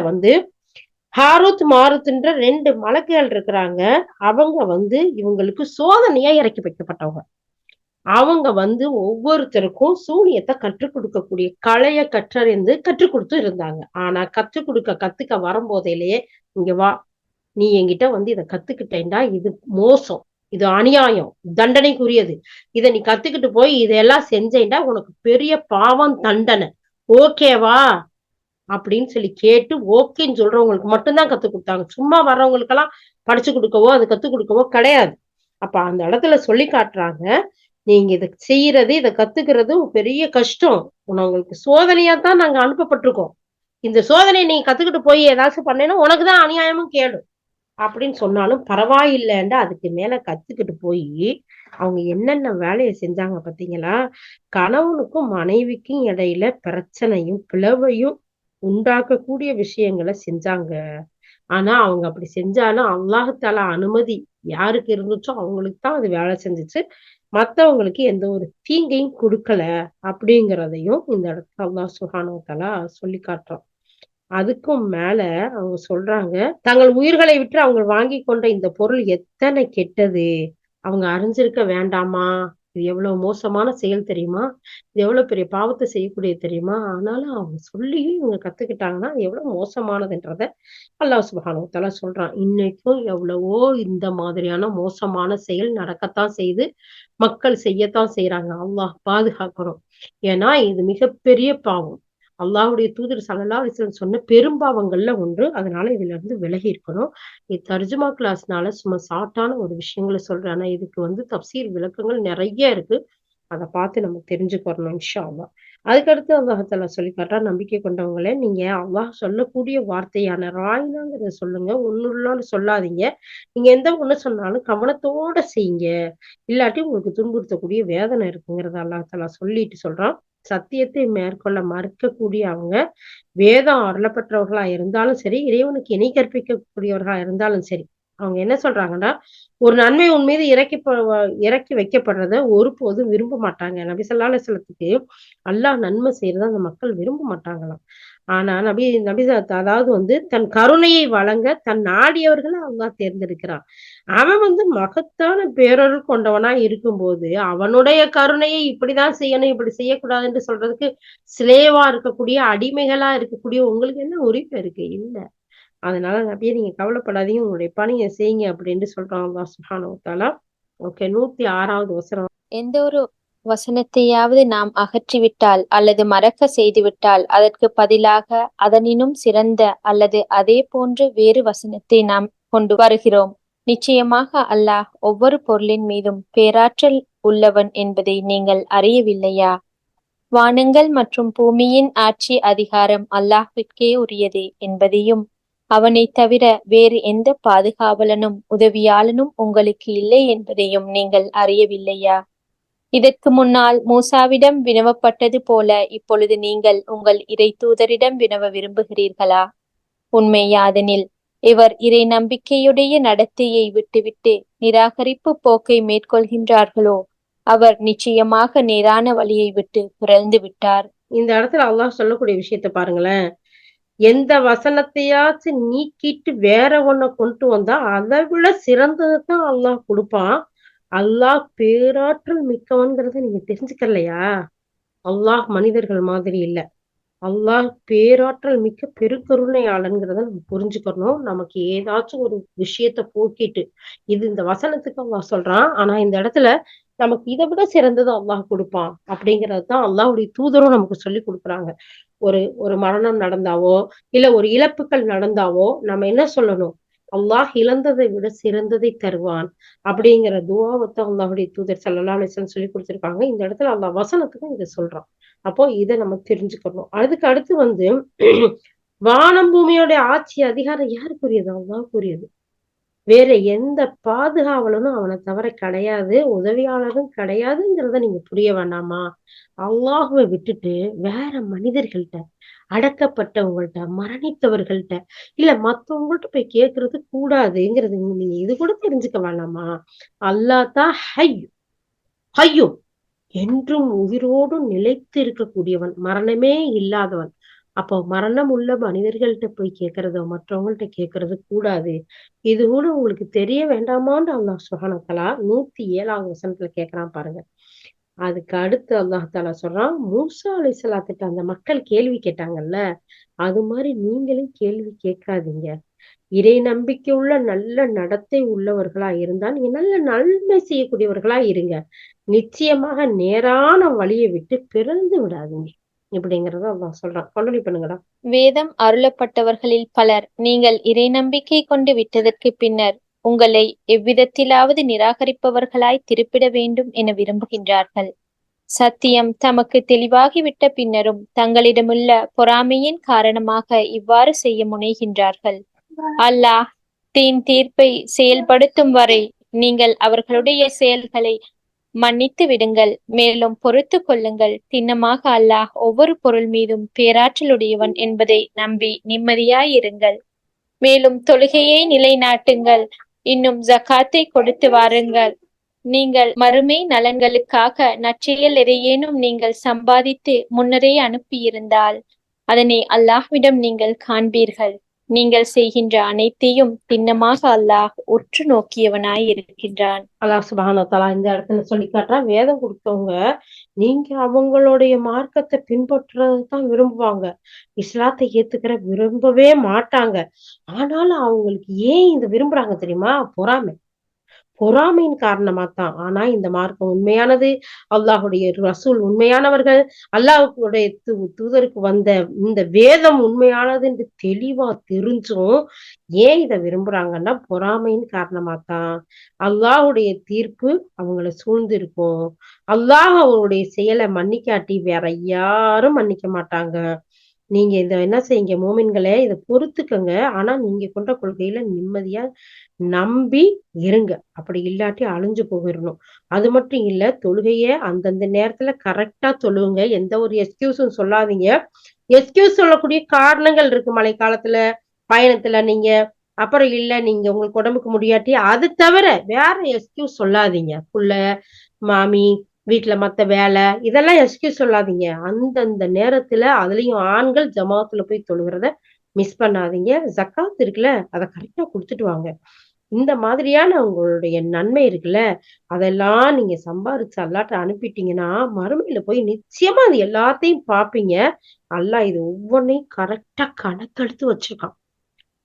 ஹாரூத் மாருத்ன்ற 2 மலக்குகள் இருக்கிறாங்க. அவங்க இவங்களுக்கு சோதனையா இறக்கி வைக்கப்பட்டவங்க. அவங்க ஒவ்வொருத்தருக்கும் சூனியத்தை கற்றுக் கொடுக்கக்கூடிய கலைய கற்றறிந்து கற்றுக் கொடுத்து இருந்தாங்க. ஆனா கத்துக்க வரும்போதிலேயே, இங்க வா, நீ என்கிட்ட இதை கத்துக்கிட்டேன்டா, இது மோசம், இது அநியாயம், தண்டனைக்குரியது, இதை நீ கத்துக்கிட்டு போய் இதெல்லாம் செஞ்சேன்டா உனக்கு பெரிய பாவம், தண்டனை, ஓகேவா அப்படின்னு சொல்லி கேட்டு ஓகேன்னு சொல்றவங்களுக்கு மட்டும்தான் கத்து கொடுத்தாங்க. சும்மா வர்றவங்களுக்கெல்லாம் படிச்சு கொடுக்கவோ அது கத்து கொடுக்கவோ கிடையாது. அப்ப அந்த இடத்துல சொல்லி காட்டுறாங்க, நீங்க இதை செய்யறது, இதை கத்துக்கிறது பெரிய கஷ்டம், உங்களுக்கு சோதனையா தான் நாங்க அனுப்பப்பட்டிருக்கோம். இந்த சோதனையை நீங்க கத்துக்கிட்டு போய் ஏதாச்சும் பண்ணேன்னா உனக்குதான் அநியாயமும் கேடும் அப்படின்னு சொன்னாலும் பரவாயில்லைன்டா அதுக்கு மேல கத்துக்கிட்டு போய் அவங்க என்னென்ன வேலையை செஞ்சாங்க பாத்தீங்களா? கணவனுக்கும் மனைவிக்கும் இடையில பிரச்சனையும் பிளவையும் உண்டாக்கக்கூடிய விஷயங்களை செஞ்சாங்க. ஆனா அவங்க அப்படி செஞ்சாலும் அல்லாஹ் தஆலா அனுமதி யாருக்கு இருந்துச்சோ அவங்களுக்கு தான் அது வேலை செஞ்சுச்சு, மத்தவங்களுக்கு எந்த ஒரு தீங்கையும் கொடுக்கல அப்படிங்கிறதையும் இந்த இடத்துல அல்லாஹ் சுப்ஹானஹு வ தஆலா சொல்லி காட்டுறான். அதுக்கும் மேல அவங்க சொல்றாங்க, தங்கள் உயிர்களை விட்டு அவங்க வாங்கி கொண்ட இந்த பொருள் எத்தனை கெட்டது, அவங்க அறிஞ்சிருக்க வேண்டாமா? இது எவ்வளவு மோசமான செயல் தெரியுமா? இது எவ்வளவு பெரிய பாவத்தை செய்யக்கூடியது தெரியுமா? ஆனாலும் அவங்க சொல்லியும் இவங்க கத்துக்கிட்டாங்கன்னா எவ்வளவு மோசமானதுன்றத அல்லாஹ் சுப்ஹானஹு வ தஆலா சொல்றான். இன்னைக்கும் எவ்வளவோ இந்த மாதிரியான மோசமான செயல் நடக்கத்தான் செய்து, மக்கள் செய்யத்தான் செய்யறாங்க. அல்லாஹ் பாதுகாக்கணும். ஏன்னா இது மிகப்பெரிய பாவம். அல்லாஹ்வுடைய தூதர் ஸல்லல்லாஹு அலைஹி வஸல்லம் சொன்ன பெரும்பாவங்கள்ல ஒன்று. அதனால இதுல இருந்து விலகி இருக்கணும். இது தர்ஜுமா கிளாஸ்னால சும்மா ஷார்ட்டான ஒரு விஷயங்களை சொல்றேன். ஆனா இதுக்கு தப்சீர் விளக்கங்கள் நிறைய இருக்கு. அதை பார்த்து நம்ம தெரிஞ்சுக்கணும் இன்ஷா அல்லாஹ். அதுக்கடுத்து அல்லாஹால சொல்லி காட்டுறா, நம்பிக்கை கொண்டவங்களே, நீங்க அல்லாஹ் சொல்லக்கூடிய வார்த்தையான ராயினாங்கிறத சொல்லுங்க, ஒண்ணுன்னு சொல்லாதீங்க. நீங்க எந்த ஒண்ணு சொன்னாலும் கவனத்தோட செய்யுங்க. இல்லாட்டி உங்களுக்கு துன்புறுத்தக்கூடிய வேதனை இருக்குங்கிறத அல்லாஹால சொல்லிட்டு சொல்றான். சத்தியத்தை மேற்கொள்ள மறுக்கக்கூடிய அவங்க வேதம் அருளப்பட்டவர்களா இருந்தாலும் சரி, இறைவனுக்கு இணை கற்பிக்கக்கூடியவர்களா இருந்தாலும் சரி, அவங்க என்ன சொல்றாங்கன்னா, ஒரு நன்மை உன் மீது இறக்கி வைக்கப்படுறத ஒருபோதும் விரும்ப மாட்டாங்க. நபி ஸல்லல்லாஹு அலைஹி வஸல்லத்துக்கு அல்லாஹ் நன்மை செய்யறத அந்த மக்கள் விரும்ப மாட்டாங்களாம். ஆனா நபி நபி அதாவது தன் கருணையை வழங்க தன் நாடியவர்களை அல்லாஹ் தேர்ந்தெடுக்கிறான். அவன் மகத்தான பேரருள் கொண்டவனா இருக்கும்போது, அவனுடைய கருணையை இப்படிதான் செய்யணும், இப்படி செய்யக்கூடாதுன்னு சொல்றதுக்கு சிலேவா இருக்கக்கூடிய, அடிமைகளா இருக்கக்கூடிய உங்களுக்கு என்ன உரிமை இருக்கு? இல்ல. அதனால நபியே நீங்க கவலைப்படாதீங்க. உங்களுடைய பணிய செய்யுங்க அப்படின்னு சொல்றான் அல்லாஹ் சுப்ஹானஹு வ தஆலா. ஓகே. 106வது வசனம். எந்த ஒரு வசனத்தையாவது நாம் அகற்றிவிட்டால் அல்லது மறக்க செய்துவிட்டால் அதற்கு பதிலாக அதனினும் சிறந்த அல்லது அதே போன்ற வேறு வசனத்தை நாம் கொண்டு வருகிறோம். நிச்சயமாக அல்லாஹ் ஒவ்வொரு பொருளின் மீதும் பேராற்றல் உள்ளவன் என்பதை நீங்கள் அறியவில்லையா? வானங்கள் மற்றும் பூமியின் ஆட்சி அதிகாரம் அல்லாஹ்விற்கே உரியது என்பதையும் அவனைத் தவிர வேறு எந்த பாதுகாவலனும் உதவியாளனும் உங்களுக்கு இல்லை என்பதையும் நீங்கள் அறியவில்லையா? இதற்கு முன்னால் மூசாவிடம் வினவப்பட்டது போல இப்பொழுது நீங்கள் உங்கள் இறை தூதரிடம் வினவ விரும்புகிறீர்களா? உண்மை யாதெனில் இவர் இறை நம்பிக்கையுடைய நடத்தையை விட்டுவிட்டு நிராகரிப்பு போக்கை மேற்கொள்கின்றார்களோ அவர் நிச்சயமாக நேரான வழியை விட்டு பிறழ்ந்து விட்டார். இந்த இடத்துல அல்லாஹ் சொல்லக்கூடிய விஷயத்த பாருங்களேன். எந்த வசனத்தையாச்சும் நீக்கிட்டு வேற ஒண்ண கொண்டு வந்தா அதை விட சிறந்ததுதான் அல்லாஹ் கொடுப்பான். அல்லாஹ் பேராற்றல் மிக்கவன்கிறத நீங்க தெரிஞ்சுக்கலையா? அல்லாஹ் மனிதர்கள் மாதிரி இல்ல. அல்லாஹ் பேராற்றல் மிக்க பெருங்கருணையாளன்கிறத நம்ம புரிஞ்சுக்கணும். நமக்கு ஏதாச்சும் ஒரு விஷயத்த போக்கிட்டு இது இந்த வசனத்துக்கு அல்லாஹ் சொல்றான். ஆனா இந்த இடத்துல நமக்கு இதை விட சிறந்தது அல்லாஹ் கொடுப்பான் அப்படிங்கிறது தான் அல்லாஹ்வுடைய தூதரும் நமக்கு சொல்லி கொடுக்குறாங்க. ஒரு மரணம் நடந்தாவோ இல்ல ஒரு இழப்புகள் நடந்தாவோ நம்ம என்ன சொல்லணும்? அல்லாஹ் இழந்ததை விட சிறந்ததை தருவான் அப்படிங்கிற துஆவத்தை அல்லாஹ்வுடைய தூதர் ஸல்லல்லாஹு அலைஹி வஸல்லம் சொல்லி கொடுத்திருக்காங்க. இந்த இடத்துல அல்லாஹ் வசனத்துக்கும் இதை சொல்றான். அப்போ இதை நம்ம தெரிஞ்சுக்கணும். அதுக்கு அடுத்து வானம் பூமியோட ஆட்சி அதிகாரம் யாருக்குரியது? அல்லாஹ்வுக்குரியது. வேற எந்த பாதுகாவலனும் அவனை தவிர கிடையாது, உதவியாளரும் கிடையாதுங்கிறத நீங்க புரிய வேண்டாமா? அல்லாஹுவை விட்டுட்டு வேற மனிதர்கள்ட்ட, அடக்கப்பட்டவங்கள்ட்ட, மரணித்தவர்கள்ட்ட, இல்ல மத்தவங்கள்ட்ட போய் கேட்கறது கூடாதுங்கிறது நீங்க இது கூட தெரிஞ்சுக்க வேண்டாமா? அல்லாஹ் தான் ஹய்யும் என்றும் உயிரோடும் நிலைத்து இருக்கக்கூடியவன், மரணமே இல்லாதவன். அப்போ மரணம் உள்ள மனிதர்கள்ட்ட போய் கேட்கறதோ மற்றவங்கள்ட்ட கேட்கறது கூடாது. இது கூட உங்களுக்கு தெரிய வேண்டாமான்னு அல்லாஹ் சுப்ஹானஹு வ தஆலா 107வது வசனத்துல கேட்கிறான் பாருங்க. அதுக்கு அடுத்து அல்லாஹ் தஆலா சொல்றான், மூசா அலைஹிஸ்ஸலாத்துட்ட அந்த மக்கள் கேள்வி கேட்டாங்கல்ல, அது மாதிரி நீங்களும் கேள்வி கேட்காதீங்க. இறை நம்பிக்கை உள்ள நல்ல நடத்தை உள்ளவர்களா இருந்தா நீங்க நல்ல நன்மை செய்யக்கூடியவர்களா இருங்க. நிச்சயமாக நேரான வழியை விட்டு பிறந்து விடாதீங்க இப்படிங்கறத அல்லாஹ் சொல்றான். கண்டினியூ பண்ணுங்கடா. வேதம் அருளப்பட்டவர்களில் பலர் நீங்கள் இறை நம்பிக்கை கொண்டு விட்டதற்கு பின்னர் உங்களை எவ்விதத்திலாவது நிராகரிப்பவர்களாய் திருப்பிட வேண்டும் என விரும்புகின்றார்கள். சத்தியம் தமக்கு தெளிவாகிவிட்ட பின்னரும் தங்களிடமுள்ள பொறாமையின் காரணமாக இவ்வாறு செய்ய முனைகின்றார்கள். அல்லாஹ் தீர்ப்பை செயல்படுத்தும் வரை நீங்கள் அவர்களுடைய செயல்களை மன்னித்து விடுங்கள், மேலும் பொறுத்து கொள்ளுங்கள். திண்ணமாக அல்லாஹ் ஒவ்வொரு பொருள் மீதும் பேராற்றலுடையவன் என்பதை நம்பி நிம்மதியாயிருங்கள். மேலும் தொழுகையை நிலைநாட்டுங்கள், இன்னும் ஜகாத்தை கொடுத்து வாருங்கள். நீங்கள் மறுமை நலன்களுக்காக நற்செயல் எதையேனும் நீங்கள் சம்பாதித்து முன்னரே அனுப்பியிருந்தால் அதனை அல்லாஹ்விடம் நீங்கள் காண்பீர்கள். நீங்கள் செய்கின்ற அனைத்தையும் திண்ணமாக அல்லாஹ் உற்று நோக்கியவனாய் இருக்கின்றான். அல்லாஹ் சுப்ஹானஹு வ தஆலா இந்த இடத்துல சொல்லி காட்டுறான், வேதம் கொடுத்தவங்க நீங்க அவங்களுடைய மார்க்கத்தை பின்பற்றுறதுதான் விரும்புவாங்க, இஸ்லாத்தை ஏத்துக்கிற விரும்பவே மாட்டாங்க. ஆனாலும் அவங்களுக்கு ஏன் இந்த விரும்புறாங்க தெரியுமா? பொறாமையின் காரணமா தான். ஆனா இந்த மார்க்கம் உண்மையானது, அல்லாஹுடைய ரசூல் உண்மையானவர்கள், அல்லாஹுடைய தூதருக்கு வந்த இந்த வேதம் உண்மையானது என்று தெளிவா தெரிஞ்சும் ஏன் இதை விரும்புறாங்கன்னா பொறாமையின் காரணமா தான். அல்லாஹுடைய தீர்ப்பு அவங்கள சூழ்ந்து இருக்கும். அல்லாஹ் அவருடைய செயலை மன்னிக்காட்டி வேற யாரும் மன்னிக்க மாட்டாங்க. நீங்க இத என்ன செய்யுங்க மூமின்களே, இத பொறுத்துக்கங்க. ஆனா நீங்க கொண்ட கொள்கையில நிம்மதியா நம்பி இருங்க. அப்படி இல்லாட்டி அழிஞ்சு போயிடணும். அது மட்டும் இல்ல, தொழுகைய அந்தந்த நேரத்துல கரெக்டா தொழுவுங்க. எந்த ஒரு எக்ஸ்கியூஸும் சொல்லாதீங்க. எக்ஸ்கியூஸ் சொல்லக்கூடிய காரணங்கள் இருக்கு. மழைக்காலத்துல, பயணத்துல நீங்க அப்புறம் இல்ல நீங்க உங்களுக்கு உடம்புக்கு முடியாட்டி, அது தவிர வேற எக்ஸ்கியூஸ் சொல்லாதீங்க. புள்ள, மாமி, வீட்டுல மத்த வேலை, இதெல்லாம் எக்ஸ்கியூஸ் சொல்லாதீங்க. அந்தந்த நேரத்துல அதுலயும் ஆண்கள் ஜமாத்துல போய் தொழுகிறத மிஸ் பண்ணாதீங்க. ஜக்காத் இருக்குல்ல, அதை கரெக்டா கொடுத்துட்டு வாங்க. இந்த மாதிரியான உங்களுடைய நன்மை இருக்குல்ல, அதெல்லாம் நீங்க சம்பாரிச்சு அல்லாட்ட அனுப்பிட்டீங்கன்னா மறுமையில போய் நிச்சயமா அது எல்லாத்தையும் பார்ப்பீங்க. அல்லாஹ் இது ஒவ்வொன்னையும் கரெக்டா கணக்கெடுத்து வச்சிருக்கான்.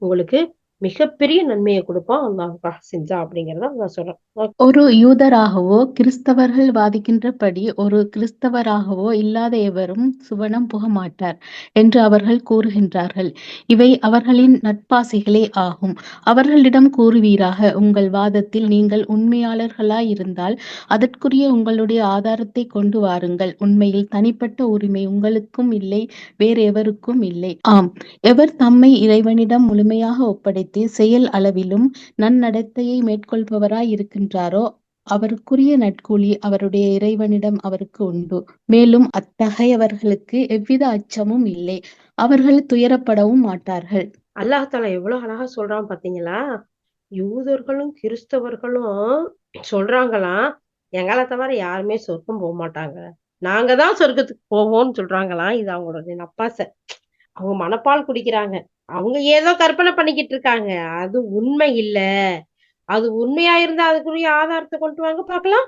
உங்களுக்கு மிகப்பெரிய நன்மையை கொடுப்பான் அல்லாஹ் செஞ்சா அப்படிங்கறத நான் சொல்றேன். ஒரு யூதராகவோ கிறிஸ்தவர்கள் வாதிக்கின்றபடி ஒரு கிறிஸ்தவராகவோ இல்லாத எவரும் சுவனம் புக மாட்டார் என்று அவர்கள் கூறுகின்றார்கள். இவை அவர்களின் நட்பாசைகளே ஆகும். அவர்களிடம் கூறுவீராக, உங்கள் வாதத்தில் நீங்கள் உண்மையாளர்களாயிருந்தால் அதற்குரிய உங்களுடைய ஆதாரத்தை கொண்டு வாருங்கள். உண்மையில் தனிப்பட்ட உரிமை உங்களுக்கும் இல்லை, வேறெவருக்கும் இல்லை. ஆம், எவர் தம்மை இறைவனிடம் முழுமையாக ஒப்படைத்து செயல் அளவிலும் நன்னடத்தையை மேற்கொள்பவராய் இருக்கின்றாரோ அவருக்குரிய நட்கூலி அவருடைய இறைவனிடம் அவருக்கு உண்டு. மேலும் அத்தகையவர்களுக்கு எவ்வித அச்சமும் இல்லை. அவர்கள் துயரப்படவும் மாட்டார்கள். அல்லாஹ் தாலா எவ்வளவு அழகா சொல்றான் பாத்தீங்களா? யூதர்களும் கிறிஸ்தவர்களும் சொல்றாங்களாம், எங்களை தவிர யாருமே சொர்க்கம் போக மாட்டாங்க, நாங்க தான் சொர்க்கத்துக்கு போவோம்னு சொல்றாங்களாம். இது அவங்களுடைய நப்பாசை. அவங்க மனப்பால் குடிக்கிறாங்க. அவங்க ஏதோ கற்பனை பண்ணிக்கிட்டு இருக்காங்க. அது உண்மை இல்ல. அது உண்மையா இருந்தா அதுக்குரிய ஆதாரத்தை கொண்டு வாங்க பாக்கலாம்.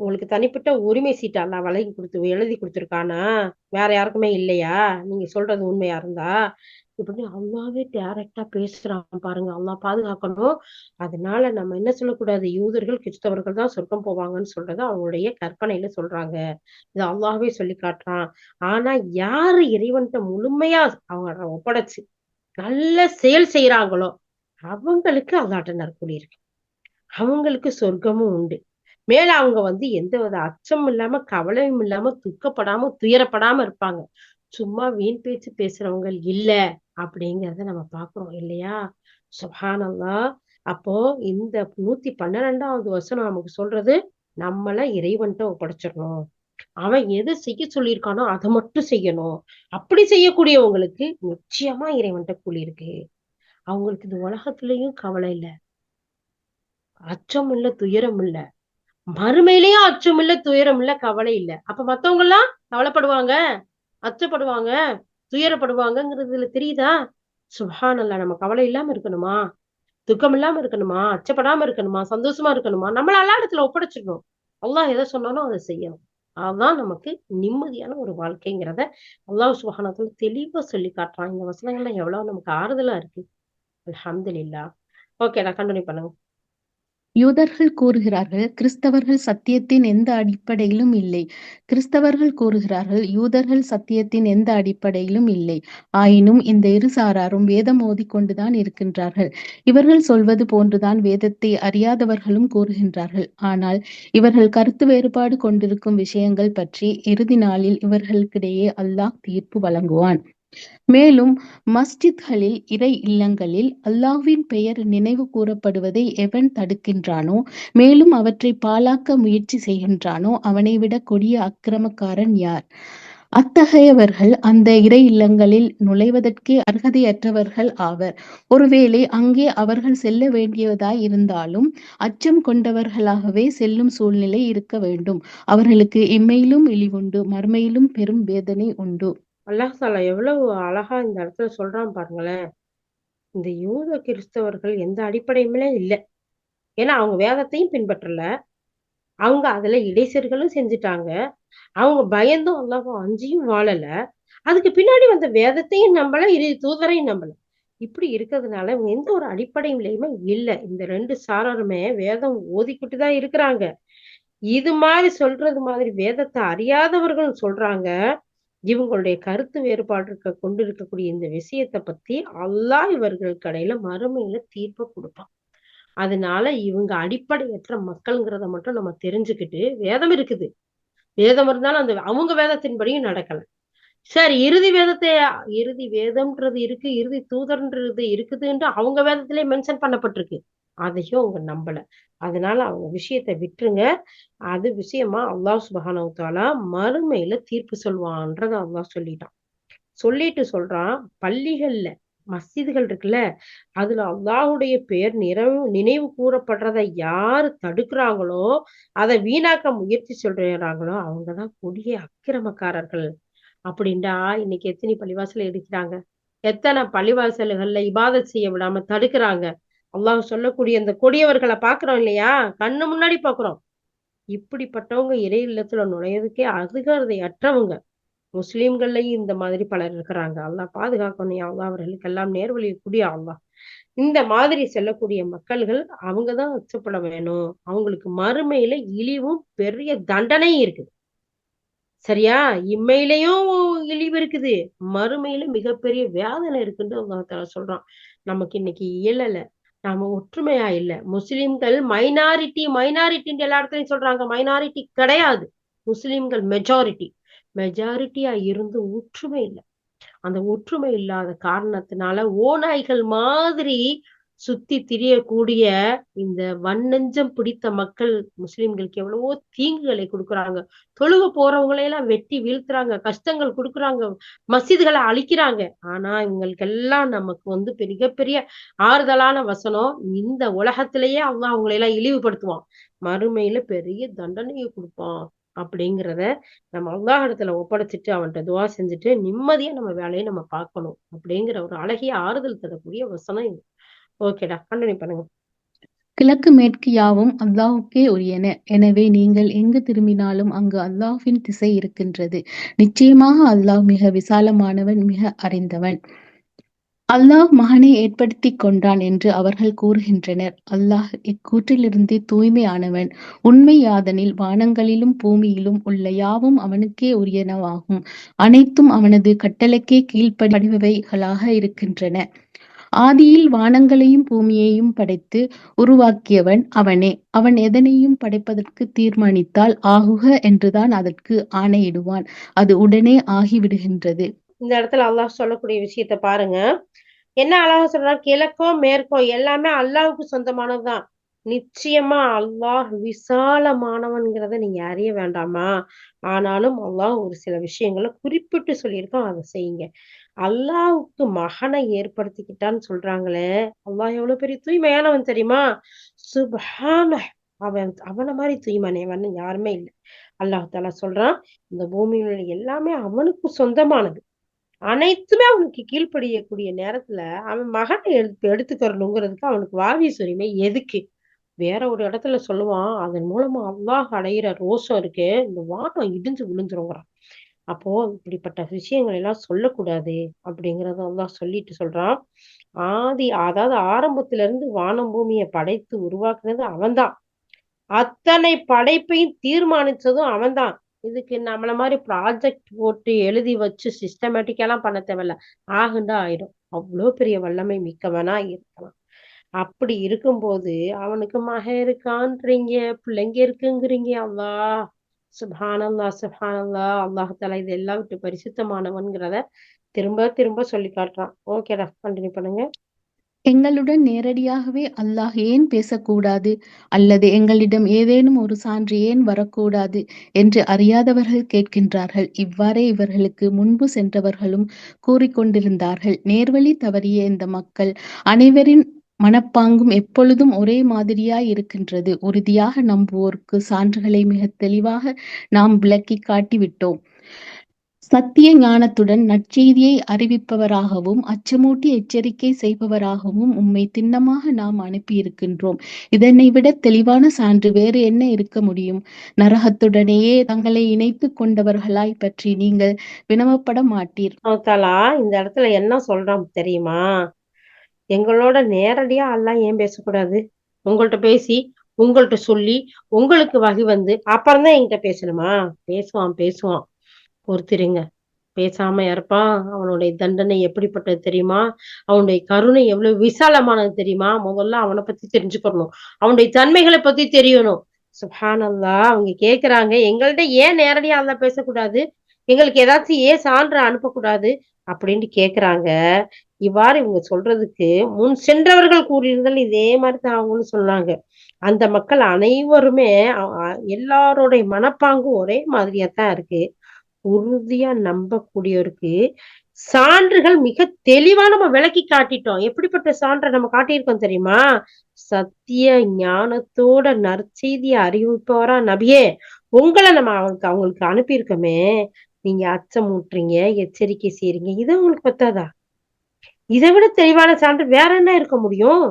உங்களுக்கு தனிப்பட்ட உரிமை சீட்டு அல்லாஹ் வழங்கி எழுதி கொடுத்துருக்கானா? வேற யாருக்குமே இல்லையா? நீங்க சொல்றது உண்மையா இருந்தா இப்படி அல்லாவே டைரக்டா பேசுறான் பாருங்க. அல்லாஹ் பாதுகாக்கணும். அதனால நம்ம என்ன சொல்லக்கூடாது, யூதர்கள் கிறிஸ்தவர்கள் தான் சொர்க்கம் போவாங்கன்னு சொல்றத அவங்களுடைய கற்பனையில சொல்றாங்க. இது அல்லாஹ்வே சொல்லி காட்டுறான். ஆனா யாரு இறைவன்கிட்ட முழுமையா அவங்க ஒப்படைச்சு நல்ல செயல் செய்யறாங்களோ அவங்களுக்கு அல்லாட்ட நற்கூலி இருக்கு. அவங்களுக்கு சொர்க்கமும் உண்டு. மேல அவங்க எந்த வித அச்சமும் இல்லாம, கவலையும் இல்லாம, துக்கப்படாம, துயரப்படாம இருப்பாங்க. சும்மா வீண் பேச்சு பேசுறவங்க இல்ல அப்படிங்கறத நம்ம பாக்குறோம் இல்லையா? சுப்ஹானல்லாஹ். அப்போ இந்த 112வது வசனம் நமக்கு சொல்றது, நம்மள இறைவன்ட்ட ஒப்படைச்சிடணும். அவன் எதை செய்ய சொல்லியிருக்கானோ அதை மட்டும் செய்யணும். அப்படி செய்யக்கூடியவங்களுக்கு நிச்சயமா இறைவன்ட்ட கூலி இருக்கு. அவங்களுக்கு இந்த உலகத்திலயும் கவலை இல்ல, அச்சம் இல்ல, துயரம் இல்ல. மறுமையிலயும் அச்சம் இல்ல, துயரம் இல்ல, கவலை இல்ல. அப்ப மத்தவங்க எல்லாம் கவலைப்படுவாங்க, அச்சப்படுவாங்க, துயரப்படுவாங்கங்கிறதுல தெரியுதா? சுப்ஹானல்லாஹ். நம்ம கவலை இல்லாம இருக்கணுமா, துக்கம் இல்லாம இருக்கணுமா, அச்சப்படாம இருக்கணுமா, சந்தோஷமா இருக்கணுமா, நம்மள அல்லா இடத்துல ஒப்படைச்சிடணும். அல்லாஹ் எதை சொன்னாலும் அதை செய்யணும். அதுதான் நமக்கு நிம்மதியான ஒரு வாழ்க்கைங்கிறத அல்லாஹ் சுப்ஹானஹு வ தஆலா தெளிவா சொல்லி காட்டுறான். இந்த வசனங்கள்ல எவ்வளவு நமக்கு ஆறுதலா இருக்கு. அல்ஹம்துலில்லாஹ். ஓகேடா, கண்டினியூ பண்ணுங்க. யூதர்கள் கூறுகிறார்கள், கிறிஸ்தவர்கள் சத்தியத்தின் எந்த அடிப்படையிலும் இல்லை. கிறிஸ்தவர்கள் கூறுகிறார்கள், யூதர்கள் சத்தியத்தின் எந்த அடிப்படையிலும் இல்லை. ஆயினும் இந்த இரு சாராரும் வேதம் ஓதிக்கொண்டுதான் இருக்கின்றார்கள். இவர்கள் சொல்வது போன்றுதான் வேதத்தை அறியாதவர்களும் கூறுகின்றார்கள். ஆனால் இவர்கள் கருத்து வேறுபாடு கொண்டிருக்கும் விஷயங்கள் பற்றி இறுதி நாளில் இவர்களுக்கிடையே அல்லாஹ் தீர்ப்பு வழங்குவான். மேலும் மஸ்ஜித்களில், இறை இல்லங்களில் அல்லாஹ்வின் பெயர் நினைவு கூறப்படுவதை எவன் தடுக்கின்றானோ, மேலும் அவற்றை பாழாக்க முயற்சி செய்கின்றானோ, அவனை விட கொடிய அக்கிரமக்காரன் யார்? அத்தகையவர்கள் அந்த இறை இல்லங்களில் நுழைவதற்கே அர்ஹதையற்றவர்கள் ஆவர். ஒருவேளை அங்கே அவர்கள் செல்ல வேண்டியதாய் இருந்தாலும் அச்சம் கொண்டவர்களாகவே செல்லும் சூழ்நிலை இருக்க வேண்டும். அவர்களுக்கு இம்மையிலும் இழிவுண்டு, மறுமையிலும் பெரும் வேதனை உண்டு. அல்லாஹ் தாலா எவ்வளவு அழகா இந்த இடத்துல சொல்றான் பாருங்களேன். இந்த யூத கிறிஸ்தவர்கள் எந்த அடிப்படையுமே இல்ல. ஏன்னா அவங்க வேதத்தையும் பின்பற்றல, அவங்க அதுல இடைசர்களும் செஞ்சுட்டாங்க, அவங்க பயந்தும் அல்லாஹ்வை அஞ்சியும் வாழல, அதுக்கு பின்னாடி வந்த வேதத்தையும் நம்பல, இறை தூதரையும் நம்பல. இப்படி இருக்கிறதுனால இவங்க எந்த ஒரு அடிப்படையிலையுமே இல்ல. இந்த 2 சாராருமே வேதம் ஓதிக்கிட்டு தான் இருக்கிறாங்க. இது மாதிரி சொல்றது மாதிரி வேதத்த அறியாதவர்கள் சொல்றாங்க. இவங்களுடைய கருத்து வேறுபாடு கொண்டு இருக்கக்கூடிய இந்த விஷயத்த பத்தி அல்லாஹ் இவர்கள் கடையில மறுமையில தீர்ப்பு குடுப்பான். அதனால இவங்க அடிப்படையற்ற மக்கள்ங்கிறத மட்டும் நம்ம தெரிஞ்சுக்கிட்டு, வேதம் இருக்குது. வேதம் இருந்தாலும் அந்த அவங்க வேதத்தின்படியும் நடக்கல. சரி, இறுதி வேதம்ன்றது இருக்கு, இறுதி தூதர்ன்றது இருக்குதுன்ட்டு அவங்க வேதத்திலே மென்ஷன் பண்ணப்பட்டிருக்கு. அதையும் அவங்க நம்பல. அதனால அவங்க விஷயத்த விட்டுருங்க. அது விஷயமா அல்லாஹ் சுப்ஹானஹு வ தஆலா மறுமையில தீர்ப்பு சொல்வான்றத அல்லாஹ் சொல்லிட்டான். சொல்லிட்டு சொல்றான், பள்ளிகள்ல, மஸ்ஜிதுகள் இருக்குல்ல, அதுல அல்லாஹ்வுடைய பெயர் நினைவு கூறப்படுறத யாரு தடுக்குறாங்களோ, அத வீணாக்க முயற்சி சொல்றாங்களோ, அவங்கதான் கொடிய அக்கிரமக்காரர்கள். அப்படின்டா இன்னைக்கு எத்தனை பள்ளிவாசல இடிக்கிறாங்க. எத்தனை பள்ளிவாசல்கள்ல இபாதத் செய்ய விடாம தடுக்குறாங்க. அல்லாஹ் சொல்லக்கூடிய அந்த கொடியவர்கள பாக்குறோம் இல்லையா? கண்ணு முன்னாடி பாக்குறோம். இப்படிப்பட்டவங்க இறை இல்லத்துல நுழையதுக்கே அருகதை அற்றவங்க. முஸ்லிம்கள்லயும் இந்த மாதிரி பலர் இருக்கிறாங்க. அல்லாஹ் பாதுகாக்கணும் யா அல்லாஹ். அவர்களுக்கெல்லாம் நேர்வழி குடு யா அல்லாஹ். இந்த மாதிரி செல்லக்கூடிய மக்கள்கள் அவங்க தான் அச்சப்பட வேணும். அவங்களுக்கு மறுமையில இழிவும் பெரிய தண்டனையும் இருக்குது. சரியா? இம்மையிலயும் இழிவு இருக்குது. மறுமையில மிகப்பெரிய வேதனை இருக்குன்னு அல்லாஹ் தஆலா சொல்றான். நமக்கு இன்னைக்கு இயலல. நாம ஒற்றுமையா இல்ல. முஸ்லிம்கள் மைனாரிட்டின்னு எல்லா இடத்துலயும் சொல்றாங்க. மைனாரிட்டி கிடையாது. முஸ்லிம்கள் மெஜாரிட்டி. மெஜாரிட்டியா இருந்து ஒற்றுமை இல்ல. அந்த ஒற்றுமை இல்லாத காரணத்தினால ஓநாய்கள் மாதிரி சுத்தி திரியக்கூடிய இந்த வன்னெஞ்சம் பிடித்த மக்கள் முஸ்லிம்களுக்கு எவ்வளவோ தீங்குகளை கொடுக்குறாங்க. தொழுக போறவங்களை எல்லாம் வெட்டி வீழ்த்துறாங்க, கஷ்டங்கள் கொடுக்குறாங்க, மஸ்ஜிதுகளை அழிக்கிறாங்க. ஆனா இவங்களுக்கெல்லாம் நமக்கு வந்து மிகப்பெரிய ஆறுதலான வசனம், இந்த உலகத்திலேயே அல்லாஹ் அவங்களை எல்லாம் இழிவுபடுத்துவான், மறுமையில பெரிய தண்டனையை கொடுப்பான் அப்படிங்கிறத நம்ம அல்லாஹ் இடத்துல ஒப்படைச்சிட்டு அவன்கிட்ட துவா செஞ்சுட்டு நிம்மதியா நம்ம வேலையை நம்ம பார்க்கணும் அப்படிங்கிற ஒரு அழகிய ஆறுதல் தரக்கூடிய வசனம் இது. ஓகேடா, கண்டினியூ பண்ணுங்க. கிழக்கு மேற்கு யாவும் அல்லாஹுக்கே உரியன. எனவே நீங்கள் எங்கு திரும்பினாலும் அங்கு அல்லாஹ்வின் திசை இருக்கின்றது. நிச்சயமாக அல்லாஹ் மிக விசாலமானவன், மிக அறிந்தவன். அல்லாஹ் மகனை ஏற்படுத்திக் கொண்டான் என்று அவர்கள் கூறுகின்றனர். அல்லாஹ் இக்கூற்றிலிருந்து தூய்மையானவன். உண்மை யாதெனில் வானங்களிலும் பூமியிலும் உள்ள யாவும் அவனுக்கே உரியனவாகும். அனைத்தும் அவனது கட்டளைக்கே கீழ்ப்படிபவைகளாக இருக்கின்றன. ஆதியில் வானங்களையும் பூமியையும் படைத்து உருவாக்கியவன் அவனே. அவன் எதனையும் படைப்பதற்கு தீர்மானித்தால் ஆகுக என்றுதான் அதற்கு ஆணையிடுவான். அது உடனே ஆகிவிடுகின்றது. இந்த இடத்துல அல்லாஹ் சொல்லக்கூடிய விஷயத்த பாருங்க. என்ன அழகா சொல்றான், கிழக்கோ மேற்கோ எல்லாமே அல்லாஹ்வுக்கு சொந்தமானதுதான். நிச்சயமா அல்லாஹ் விசாலமானவன்கிறத நீங்க அறிய வேண்டாமா? ஆனாலும் அல்லாஹ் ஒரு சில விஷயங்களை குறிப்பிட்டு சொல்லியிருக்கான், அதை செய்யுங்க. அல்லாஹ்வுக்கு மகனை ஏற்படுத்திக்கிட்டான்னு சொல்றாங்களே, அல்லாஹ் எவ்வளவு பெரிய தூய்மையானவன் தெரியுமா? சுப்ஹானஹ். அவனை மாதிரி தூய்மையானவன் யாருமே இல்லை. அல்லாஹ் தஆலா சொல்றான், இந்த பூமியில் உள்ள எல்லாமே அவனுக்கு சொந்தமானது. அனைத்துமே அவனுக்கு கீழ்ப்படியக்கூடிய நேரத்துல அவன் மகனை எடுத்துக்கிறணுங்கிறதுக்கு அவனுக்கு வாரிசு உரிமை எதுக்கு? வேற ஒரு இடத்துல சொல்லுவான், அதன் மூலமா அல்லாஹ் அடையிற ரோஷம் இருக்கு, இந்த வானம் இடிஞ்சு விழுந்துருங்கிறான். அப்போ இப்படிப்பட்ட விஷயங்கள் எல்லாம் சொல்லக்கூடாது அப்படிங்கறத அல்லாஹ் சொல்லிட்டு சொல்றான். அதாவது ஆரம்பத்துல இருந்து வானம் பூமியை படைத்து உருவாக்குனது அவன்தான். அத்தனை படைப்பையும் தீர்மானிச்சதும் அவன்தான். இதுக்கு நம்மள மாதிரி ப்ராஜெக்ட் போட்டு எழுதி வச்சு சிஸ்டமேட்டிக்கெல்லாம் பண்ண தேவையில்ல. ஆகுண்டா ஆயிடும். அவ்வளோ பெரிய வல்லமை மிக்கவனா இருக்கலாம். அப்படி இருக்கும்போது அவனுக்கு மகன் இருக்கான்றீங்க, பிள்ளைங்க இருக்குங்கிறீங்க. அல்லாஹ் சுப்ஹானல்லாஹ் சுப்ஹானல்லாஹ். அல்லாஹ் தஆலா இதெல்லாம் விட்டு பரிசுத்தமானவன்கிறத திரும்ப திரும்ப சொல்லி காட்டுறான். ஓகேடா, கண்டினியூ பண்ணுங்க. எங்களுடன் நேரடியாகவே அல்லாஹ் ஏன் பேசக்கூடாது, அல்லது எங்களிடம் ஏதேனும் ஒரு சான்று ஏன் வரக்கூடாது என்று அறியாதவர்கள் கேட்கின்றார்கள். இவ்வாறே இவர்களுக்கு முன்பு சென்றவர்களும் கூறிக்கொண்டிருந்தார்கள். நேர்வழி தவறிய இந்த மக்கள் அனைவரின் மனப்பாங்கும் எப்பொழுதும் ஒரே மாதிரியாய் இருக்கின்றது. உறுதியாக நம்புவோருக்கு சான்றுகளை மிக தெளிவாக நாம் விளக்கி காட்டிவிட்டோம். சத்திய ஞானத்துடன் நற்செய்தியை அறிவிப்பவராகவும் அச்சமூட்டி எச்சரிக்கை செய்பவராகவும் உம்மை திண்ணமாக நாம் அனுப்பியிருக்கின்றோம். இதனை விட தெளிவான சான்று வேறு என்ன இருக்க முடியும்? நரகத்துடனேயே தங்களை இணைத்துக் கொண்டவர்களாய் பற்றி நீங்கள் வினவப்பட மாட்டீர். அல்லாஹ் தஆலா இந்த இடத்துல என்ன சொல்றான் தெரியுமா? எங்களோட நேரடியா அல்லாஹ் ஏன் பேசக்கூடாது? உங்கள்ட்ட பேசி, உங்கள்ட்ட சொல்லி, உங்களுக்கு வகி வந்து அப்புறம்தான் என்கிட்ட பேசணுமா? பேசுவான். பொறுத்திருங்க. பேசாம இருப்பான். அவனுடைய தண்டனை எப்படிப்பட்டது தெரியுமா? அவனுடைய கருணை எவ்வளவு விசாலமானது தெரியுமா? முதல்ல அவனை பத்தி தெரிஞ்சுக்கணும். அவனுடைய தன்மைகளை பத்தி தெரியணும். சுப்ஹானல்லாஹ். அவங்க கேக்குறாங்க, எங்கள்ட்ட ஏன் நேரடியா அல்லாஹ் பேசக்கூடாது? எங்களுக்கு ஏதாச்சும் ஏன் சான்று அனுப்பக்கூடாது? அப்படின்ட்டு கேக்குறாங்க. இவ்வாறு இவங்க சொல்றதுக்கு முன் சென்றவர்கள் கூறியிருந்தால் இதே மாதிரிதான் அவங்களும் சொன்னாங்க. அந்த மக்கள் அனைவருமே எல்லாருடைய மனப்பாங்கும் ஒரே மாதிரியாத்தான் இருக்கு. உறுதியா நம்பக்கூடியவருக்கு சான்றுகள் மிக தெளிவா நம்ம விளக்கி காட்டிட்டோம். எப்படிப்பட்ட சான்றை நம்ம காட்டியிருக்கோம் தெரியுமா? சத்திய ஞானத்தோட நற்செய்தியை அறிவிப்பவரா நபியே, உங்களை நம்ம அவங்களுக்கு அனுப்பியிருக்கோமே, நீங்க அச்சமூட்டுறீங்க, எச்சரிக்கை செய்றீங்க. இது உங்களுக்கு பத்தாதா? இதை விட தெளிவான சான்று வேற என்ன இருக்க முடியும்?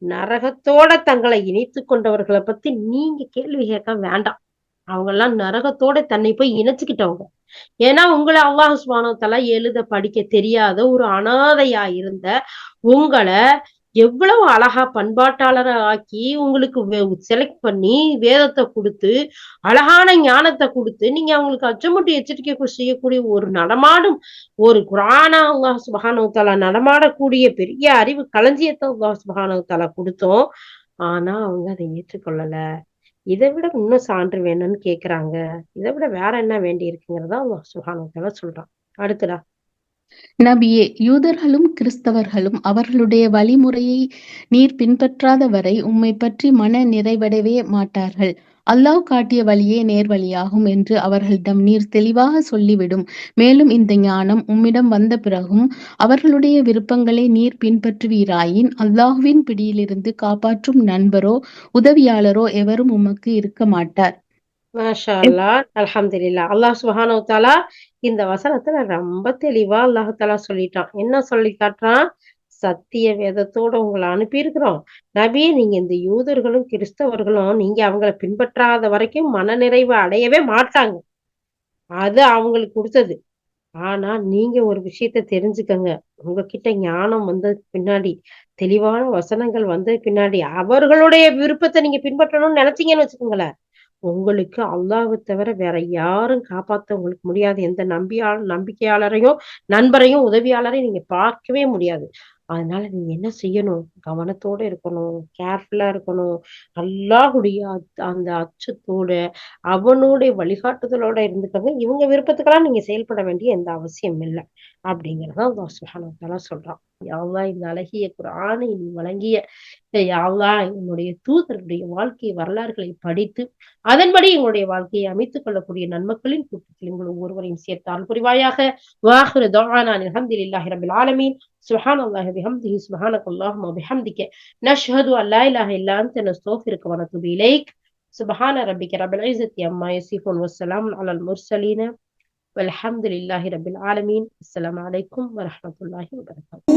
நரகத்தோட தங்களை இணைத்துக் கொண்டவர்களை பத்தி நீங்க கேள்வி கேட்க வேண்டாம். அவங்க எல்லாம் நரகத்தோட தன்னை போய் இணைச்சுக்கிட்டவங்க. ஏன்னா உங்களை அல்லாஹ் சுப்ஹானஹு வ தஆலா எழுத படிக்க தெரியாத ஒரு அனாதையா இருந்த உங்களை எவ்வளவு அழகா பண்பாட்டாளரை ஆக்கி உங்களுக்கு செலக்ட் பண்ணி வேதத்தை கொடுத்து அழகான ஞானத்தை கொடுத்து நீங்க அவங்களுக்கு அச்சமூட்டி எச்சரிக்கை செய்யக்கூடிய ஒரு நடமாடும் ஒரு குர்ஆனா அல்லாஹ் சுப்ஹானஹு வ தஆலா நடமாடக்கூடிய பெரிய அறிவு களஞ்சியத்தை அல்லாஹ் சுப்ஹானஹு வ தஆலா கொடுத்தோம். ஆனா அவங்க அதை ஏற்றுக்கொள்ளல. இதை விட இன்னும் சான்று வேணும்னு கேக்குறாங்க. இதை விட வேற என்ன வேண்டி இருக்குங்கிறதா அல்லாஹ் சுப்ஹானஹு வ தஆலா சொல்றான். அடுத்ததா நபியே, யூதர்களும் கிறிஸ்தவர்களும் அவர்களுடைய வழிமுறையை நீர் பின்பற்றாத வரை உம்மை பற்றி மன நிறைவடையவே மாட்டார்கள். அல்லாஹ் காட்டிய வழியே நேர்வழியாகும் என்று அவர்களிடம் நீர் தெளிவாக சொல்லிவிடும். மேலும் இந்த ஞானம் உம்மிடம் வந்த பிறகும் அவர்களுடைய விருப்பங்களை நீர் பின்பற்றுவீராயின் அல்லாஹ்வின் பிடியிலிருந்து காப்பாற்றும் நண்பரோ உதவியாளரோ எவரும் உமக்கு இருக்க மாட்டார். மாஷா அல்லாஹ், அல்ஹம்துலில்லாஹ். அல்லாஹ் சுப்ஹானஹு வ தஆலா இந்த வசனத்துல ரொம்ப தெளிவா அல்லாஹ் தஆலா சொல்லிட்டான். என்ன சொல்லி காட்டுறான்? சத்திய வேதத்தோட உங்களை அனுப்பியிருக்கிறோம். நபியே, நீங்க இந்த யூதர்களும் கிறிஸ்தவர்களும் நீங்க அவங்கள பின்பற்றாத வரைக்கும் மனநிறைவு அடையவே மாட்டாங்க. அது அவங்களுக்கு கொடுத்தது. ஆனா நீங்க ஒரு விஷயத்த தெரிஞ்சுக்கங்க. உங்ககிட்ட ஞானம் வந்ததுக்கு பின்னாடி, தெளிவான வசனங்கள் வந்ததுக்கு பின்னாடி, அவர்களுடைய விருப்பத்தை நீங்க பின்பற்றணும்னு நினைச்சீங்கன்னு வச்சுக்கோங்களேன், உங்களுக்கு அல்லாஹ்வ தவிர வேற யாரும் காப்பாத்த உங்களுக்கு முடியாது. எந்த நம்பிக்கையாளரையும், நண்பரையும், உதவியாளரையும் நீங்க பார்க்கவே முடியாது. அதனால நீங்க என்ன செய்யணும்? கவனத்தோட இருக்கணும். கேர்ஃபுல்லா இருக்கணும். அல்லாஹ்வுடைய அந்த அச்சத்தோட, அவனுடைய வழிகாட்டுதலோட இருந்துக்கங்க. இவங்க விருப்பத்துக்கெல்லாம் நீங்க செயல்பட வேண்டிய எந்த அவசியம் இல்ல. அப்படிங்கிறத அல்லாஹ் சுப்ஹானஹு வ தஆலா சொல்றான். யா அல்லாஹ், இந்த அழகிய குர்ஆனை நீ வழங்கிய யா அல்லாஹ், என்னுடைய தூதருடைய வாழ்க்கை வரலாறுகளை படித்து அதன்படி எங்களுடைய வாழ்க்கையை அமைத்துக் கொள்ளக்கூடிய நன்மக்களின் கூட்டத்தில் எங்கள் ஒவ்வொருவரையும் சேர்த்து அருள் புரிவாயாக. வாஹிரு தஅவானா அல்ஹம்துலில்லாஹி ரப்பில் ஆலமீன். சுப்ஹானல்லாஹி வபிஹம்திஹி சுப்ஹானக்கல்லாஹும்ம வபிஹம்திக நஷ்ஹது அன் லா இலாஹா இல்லா அன்த நஸ்தக்ஃபிருக வ நதுபு இலைக். சுப்ஹான ரப்பிக ரப்பில் இஸ்ஸத்தி அம்மா யசிஃபூன் வஸ்ஸலாமுன் அலல் முர்ஸலீன் வல்ஹம்துலில்லாஹி ரப்பில் ஆலமீன். அஸ்ஸலாமு அலைக்கும் வரஹ்மத்துல்லாஹி வபரகாத்துஹு.